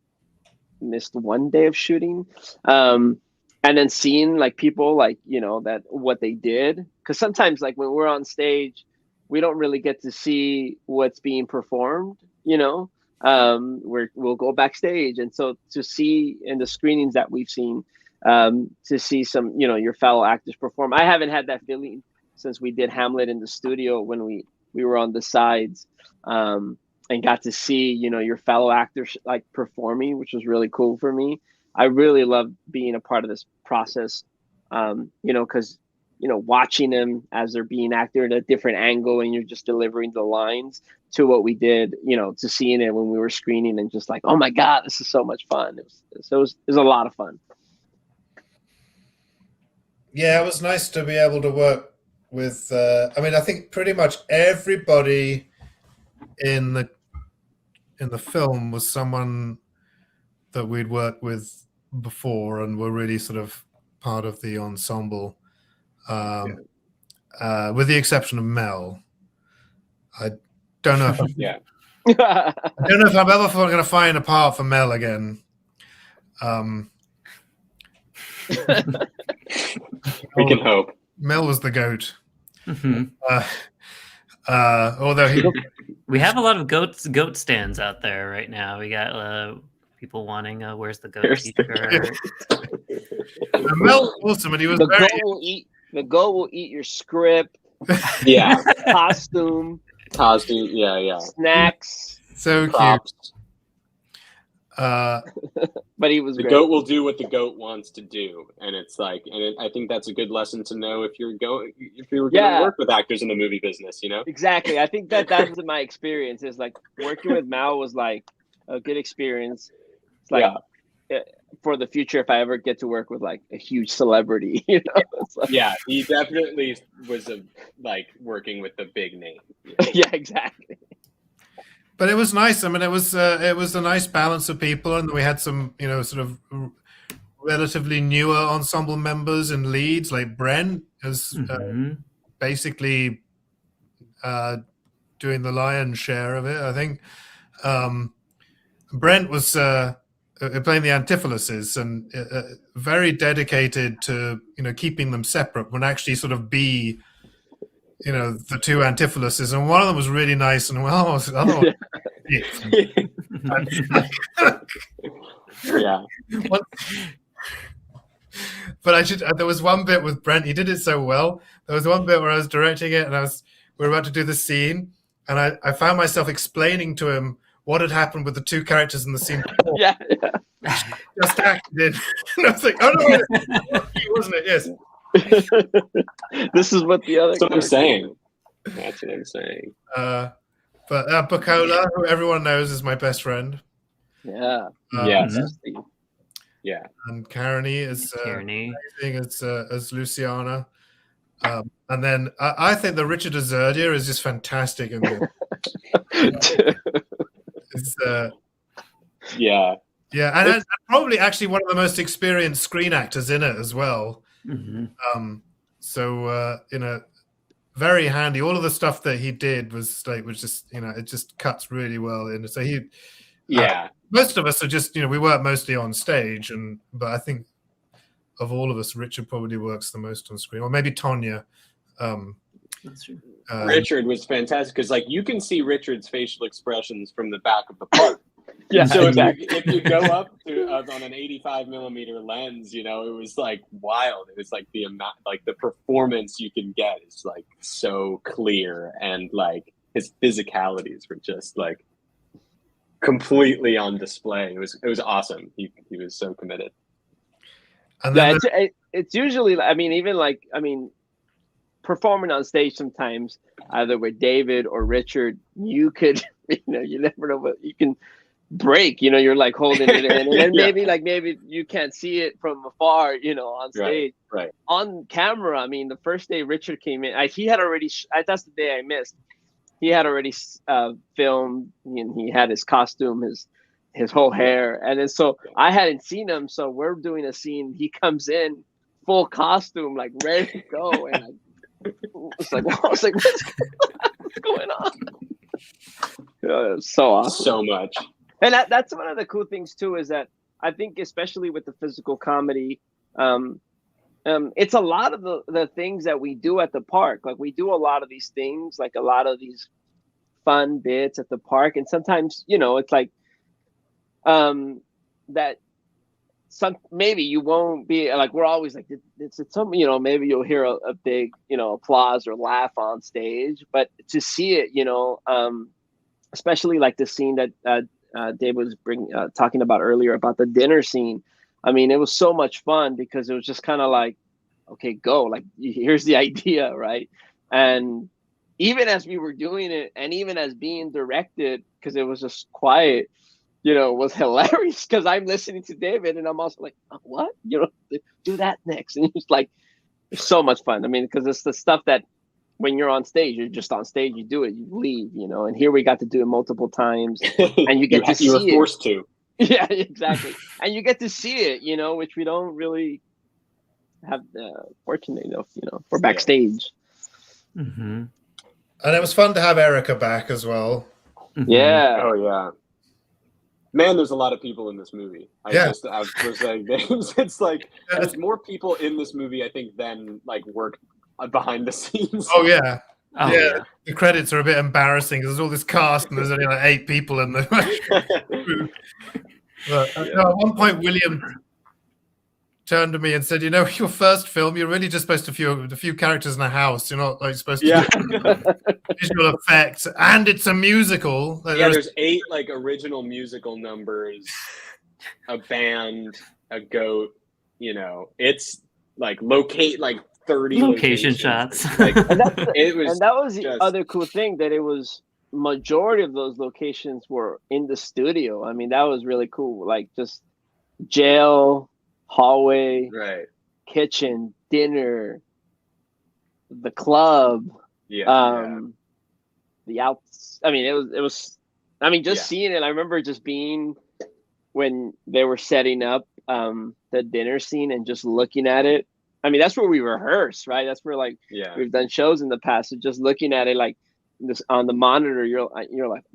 S4: missed one day of shooting. And then seeing like people like, that what they did. Because sometimes like when we're on stage, we don't really get to see what's being performed, we'll go backstage. And so to see in the screenings that we've seen, to see some, your fellow actors perform. I haven't had that feeling since we did Hamlet in the studio when we were on the sides, and got to see, your fellow actors like performing, which was really cool for me. I really love being a part of this process, because, watching them as they're being acted at a different angle and you're just delivering the lines to what we did, to seeing it when we were screening and just like, oh my God, this is so much fun. It was a lot of fun.
S2: Yeah, it was nice to be able to work with, I think pretty much everybody in the film was someone that we'd worked with before and were really sort of part of the ensemble, with the exception of Mel. I don't know if I don't know if I'm ever going to find a part for Mel again.
S3: We can hope.
S2: Mel was the goat.
S1: Mm-hmm.
S2: Although
S1: we have a lot of goat stands out there right now. We got people wanting where's the goat t-shirt.
S2: Mel awesome, and he was
S4: the
S2: very...
S4: goat will eat your script.
S3: Yeah.
S4: Costume,
S3: yeah.
S4: snacks.
S2: So
S3: props.
S2: Cute.
S4: But he was
S3: the
S4: great.
S3: Goat will do what the goat wants to do, and it's like, I think that's a good lesson to know if you're going to work with actors in the movie business, you know.
S4: Exactly. I think that was my experience. Is like working with Mal was like a good experience. It's like for the future, if I ever get to work with like a huge celebrity, you know. Like,
S3: yeah, he definitely was like working with the big name.
S4: Yeah, exactly.
S2: But it was nice. I mean, it was a nice balance of people, and we had some, you know, sort of relatively newer ensemble members and leads, like Brent is basically doing the lion's share of it. I think Brent was playing the Cantinflas and very dedicated to, you know, keeping them separate when actually sort of be, you know, the two Cantinflas, and one of them was really nice, and the other one,
S3: yeah.
S2: But there was one bit with Brent. He did it so well. There was one bit where I was directing it, and we were about to do the scene, and I found myself explaining to him what had happened with the two characters in the scene before.
S4: Yeah.
S2: Just acted in. And I was like, oh no, wasn't it? Yes.
S4: This is what the other.
S3: That's what I'm saying. That's what I'm saying.
S2: But Bacola, who everyone knows is my best friend.
S4: Yeah.
S3: Yeah.
S2: And Carney is amazing as Luciana. And then I think the Richard Azurdia is just fantastic.
S3: Yeah,
S2: and probably actually one of the most experienced screen actors in it as well. So you know, very handy. All of the stuff that he did was just, you know, it just cuts really well in. So most of us are just, you know, we work mostly on stage, but I think of all of us, Richard probably works the most on screen, or maybe Tonya.
S1: That's true.
S3: Richard was fantastic because, like, you can see Richard's facial expressions from the back of the part.
S4: Yeah,
S3: so
S4: exactly.
S3: if you go up to on an 85mm lens, you know, it was like wild. It was like the amount, like the performance you can get is like so clear, and like his physicalities were just like completely on display. It was awesome. He was so committed.
S2: And
S4: yeah, it's usually, I mean, performing on stage sometimes, either with David or Richard, you could, you know, you never know what you can break, you know, you're like holding it in, and then maybe you can't see it from afar, you know, on stage.
S3: Right.
S4: On camera, I mean, the first day Richard came in, he had already, that's the day I missed. He had already filmed, and he had his costume, his whole hair, and then so I hadn't seen him, so we're doing a scene. He comes in full costume, like ready to go, and I was like, what's going on? It was so awesome,
S3: so much.
S4: And that's one of the cool things too, is that I think, especially with the physical comedy, it's a lot of the things that we do at the park. Like, we do a lot of these things, like a lot of these fun bits at the park, and sometimes, you know, it's like that maybe you won't be like, we're always like, it's some, you know, maybe you'll hear a big, you know, applause or laugh on stage, but to see it, you know, especially like the scene that Dave was talking about earlier about the dinner scene. I mean, it was so much fun because it was just kind of like, okay, go, like, here's the idea, right? And even as we were doing it, and even as being directed, because it was just quiet, you know, was hilarious, because I'm listening to David and I'm also like, what? You know, do that next. And it's like, it's so much fun. I mean, because it's the stuff that when you're on stage, you're just on stage, you do it, you leave, you know, and here we got to do it multiple times, and you get to see it.
S3: You were forced to.
S4: Yeah, exactly. And you get to see it, you know, which we don't really have fortunate enough, you know, for backstage.
S1: Mm-hmm.
S2: And it was fun to have Erica back as well.
S4: Yeah.
S3: Oh yeah. Man, there's a lot of people in this movie. I was like, it's like there's more people in this movie, I think, than like work behind the scenes.
S2: Oh yeah.
S1: Oh,
S2: yeah, the credits are a bit embarrassing because there's all this cast and there's only like 8 people in the. But, no, at one point, William turned to me and said, "You know, your first film, you're really just supposed to a few characters in a house. You're not like supposed to do visual effects, and it's a musical." Like,
S3: there's 8 like original musical numbers, a band, a goat. You know, it's like 30
S1: location shots.
S3: Like,
S4: and that was
S3: just
S4: the other cool thing, that it was majority of those locations were in the studio. I mean, that was really cool. Like just jail, hallway,
S3: right,
S4: kitchen, dinner, the club, the outs. I mean, it was. I mean, just seeing it. I remember just being when they were setting up the dinner scene and just looking at it. I mean, that's where we rehearse, right? That's where we've done shows in the past. So just looking at it like this on the monitor, you're like,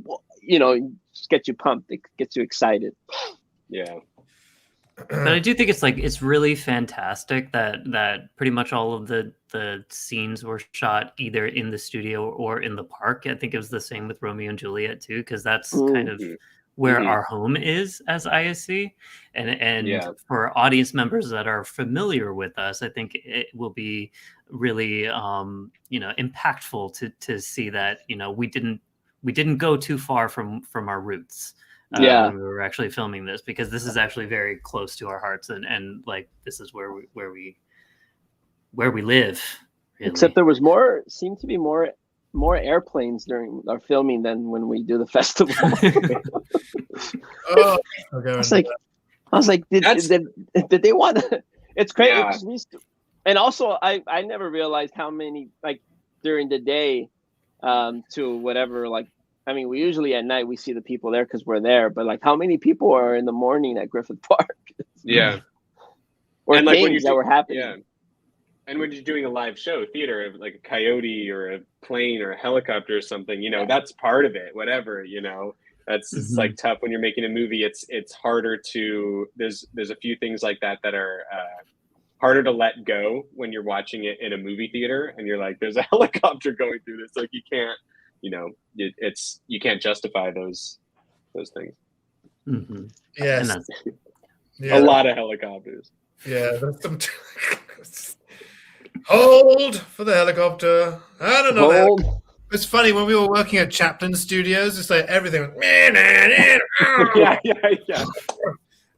S4: well, you know, just gets you pumped. It gets you excited.
S3: Yeah.
S1: But I do think it's really fantastic that pretty much all of the scenes were shot either in the studio or in the park. I think it was the same with Romeo and Juliet too, because that's kind of where our home is as ISC, and for audience members that are familiar with us, I think it will be really impactful to see that we didn't go too far from our roots. When we were actually filming this, because this is actually very close to our hearts, and like this is where we live. Really.
S4: Except there was seemed to be more airplanes during our filming than when we do the festival. I was like, did they want to? It's crazy. And also, I never realized how many, like during the day, to whatever, like. I mean, we usually at night we see the people there because we're there, but like how many people are in the morning at Griffith Park?
S3: Yeah.
S4: Or
S3: and
S4: things
S3: like
S4: that were happening.
S3: Yeah. And when you're doing a live show, theater, like a coyote or a plane or a helicopter or something, that's part of it, whatever, that's it's like tough when you're making a movie. It's harder to, there's a few things like that are harder to let go when you're watching it in a movie theater and you're like, there's a helicopter going through this. Like you can't, you can't justify those things.
S1: Mm-hmm.
S2: Yes.
S3: A lot of helicopters.
S2: Yeah, there's some hold for the helicopter. I don't know. It's funny when we were working at Chaplin Studios. It's like everything was
S3: yeah.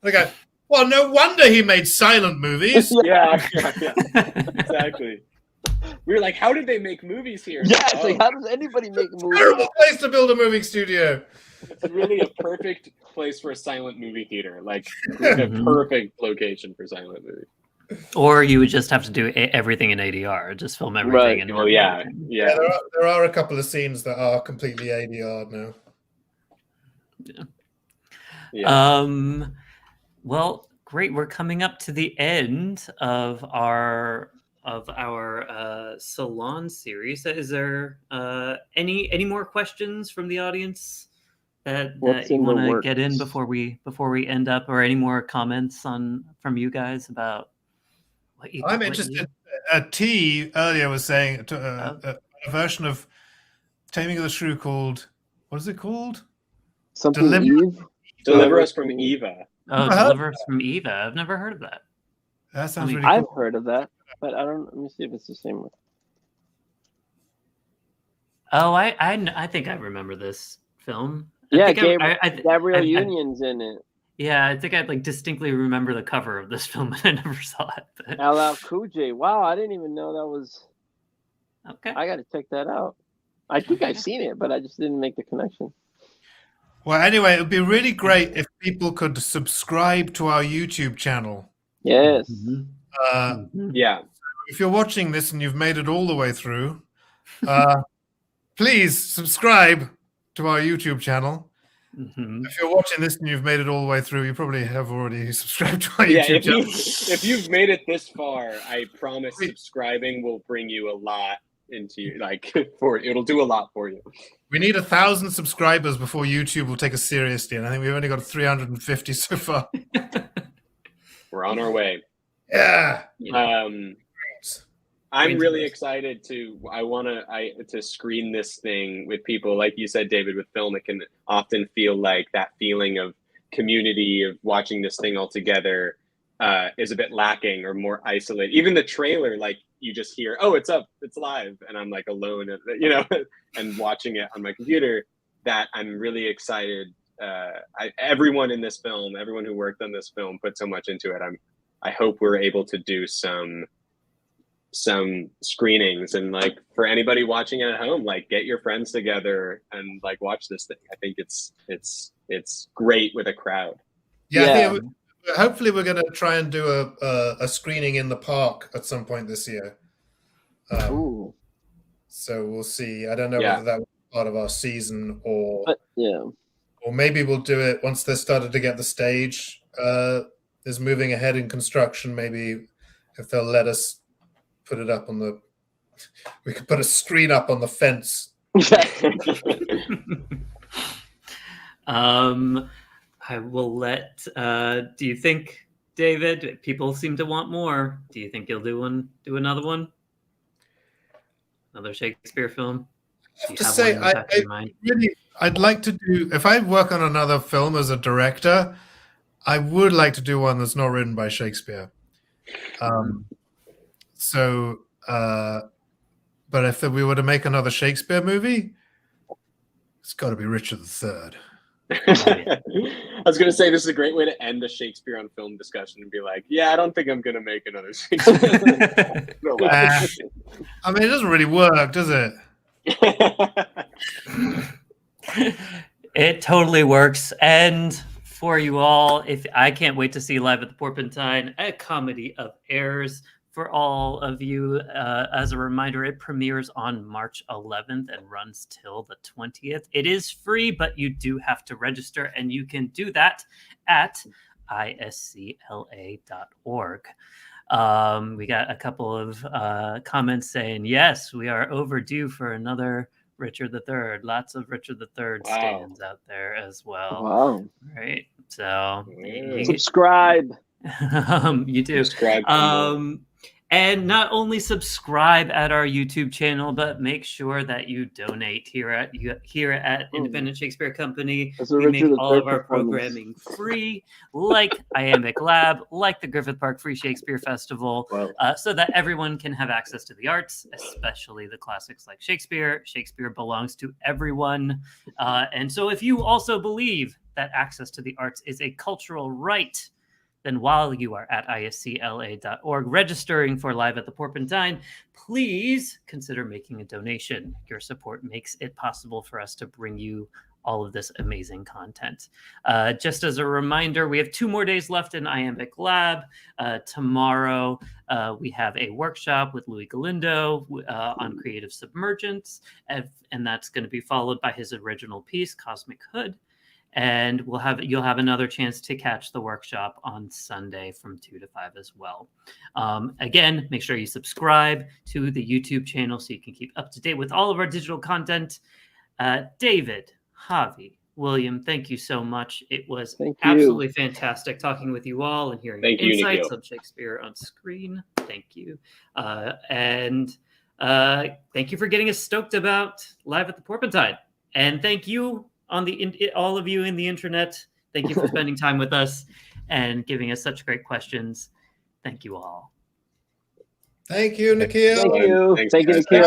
S2: Okay. Well, no wonder he made silent movies.
S3: Yeah. Exactly. We were like, how did they make movies here?
S4: Yeah, it's like, how does anybody make movies?
S2: Terrible place to build a movie studio.
S3: It's really a perfect place for a silent movie theater. Like, a perfect location for silent movie.
S1: Or you would just have to do everything in ADR, just film everything.
S3: Right. Yeah.
S2: There are a couple of scenes that are completely ADR now.
S1: Yeah. Well, great. We're coming up to the end of our salon series. Is there any more questions from the audience that you want to get in before we end up, or any more comments from you guys about what you?
S2: I'm interested. T earlier was saying a version of Taming of the Shrew called, what is it called?
S4: Something
S3: Deliver Us from Eva.
S1: Oh, Deliver Us from Eva. I've never heard of that.
S2: That sounds really cool.
S4: I've heard of that, but I don't. Let me see if it's the same one.
S1: Oh, I think I remember this film.
S4: Gabrielle Union's in it.
S1: Yeah, I think I distinctly remember the cover of this film, but I never saw it. But...
S4: LL Cool J. Wow, I didn't even know that was.
S1: Okay.
S4: I got to check that out. I think I've seen it, but I just didn't make the connection.
S2: Well, anyway, it would be really great if people could subscribe to our YouTube channel.
S4: Yes.
S3: Yeah.
S2: If you're watching this and you've made it all the way through, please subscribe to our YouTube channel. If you're watching this and you've made it all the way through, you probably have already subscribed to our YouTube channel.
S3: If you've made it this far, I promise subscribing will bring you a lot into it'll do a lot for you.
S2: We need 1,000 subscribers before YouTube will take us seriously, and I think we've only got 350 so far.
S3: We're on our way.
S2: Yeah.
S3: I'm really excited to screen this thing with people. Like you said, David, with film, it can often feel like that feeling of community, of watching this thing all together is a bit lacking or more isolated. Even the trailer, like you just hear, oh, it's up, it's live. And I'm like alone, and watching it on my computer. That I'm really excited. Everyone in this film, everyone who worked on this film put so much into it. I hope we're able to do some screenings, and like for anybody watching at home, like get your friends together and like watch this thing. I think it's great with a crowd.
S2: I think hopefully we're going to try and do a screening in the park at some point this year. So we'll see. I don't know whether that was part of our season or maybe we'll do it once they started to get the stage is moving ahead in construction. Maybe if they'll let us put it up we could put a screen up on the fence.
S1: I will let, do you think, David, people seem to want more. Do you think you'll do another one? Another Shakespeare film?
S2: I have to say, I'd like to do, if I work on another film as a director, I would like to do one that's not written by Shakespeare. But if we were to make another Shakespeare movie, it's got to be Richard III.
S3: I was going to say, this is a great way to end a Shakespeare on film discussion and be like, I don't think I'm going to make another Shakespeare.
S2: I mean, it doesn't really work, does it?
S1: It totally works. And for you all, I can't wait to see Live at the Porpentine, a comedy of errors. For all of you, as a reminder, it premieres on March 11th and runs till the 20th. It is free, but you do have to register, and you can do that at iscla.org. We got a couple of comments saying, yes, we are overdue for another Richard III. Lots of Richard III stands out there as well.
S4: Wow.
S1: Right. So
S4: subscribe.
S1: You do.
S3: Subscribe.
S1: And not only subscribe at our YouTube channel, but make sure that you donate here at Independent Shakespeare Company. We make all of our programming free, like Iambic Lab, like the Griffith Park Free Shakespeare Festival, so that everyone can have access to the arts, especially the classics like Shakespeare. Shakespeare belongs to everyone. And so if you also believe that access to the arts is a cultural right, then while you are at iscla.org registering for Live at the Porpentine, please consider making a donation. Your support makes it possible for us to bring you all of this amazing content. Just as a reminder, we have 2 more days left in Iambic Lab. Tomorrow, we have a workshop with Louis Galindo on creative submergence, and that's going to be followed by his original piece, Cosmic Hood. And you'll have another chance to catch the workshop on Sunday from 2 to 5 as well. Again, make sure you subscribe to the YouTube channel so you can keep up to date with all of our digital content. David, Javi, William, thank you so much. It was absolutely fantastic talking with you all and hearing insights on Shakespeare on screen. Thank you. And thank you for getting us stoked about Live at the Porpentine. And thank you all of you in the internet. Thank you for spending time with us and giving us such great questions. Thank you all.
S2: Thank you, Nikhil.
S4: Thank you, Nikhil.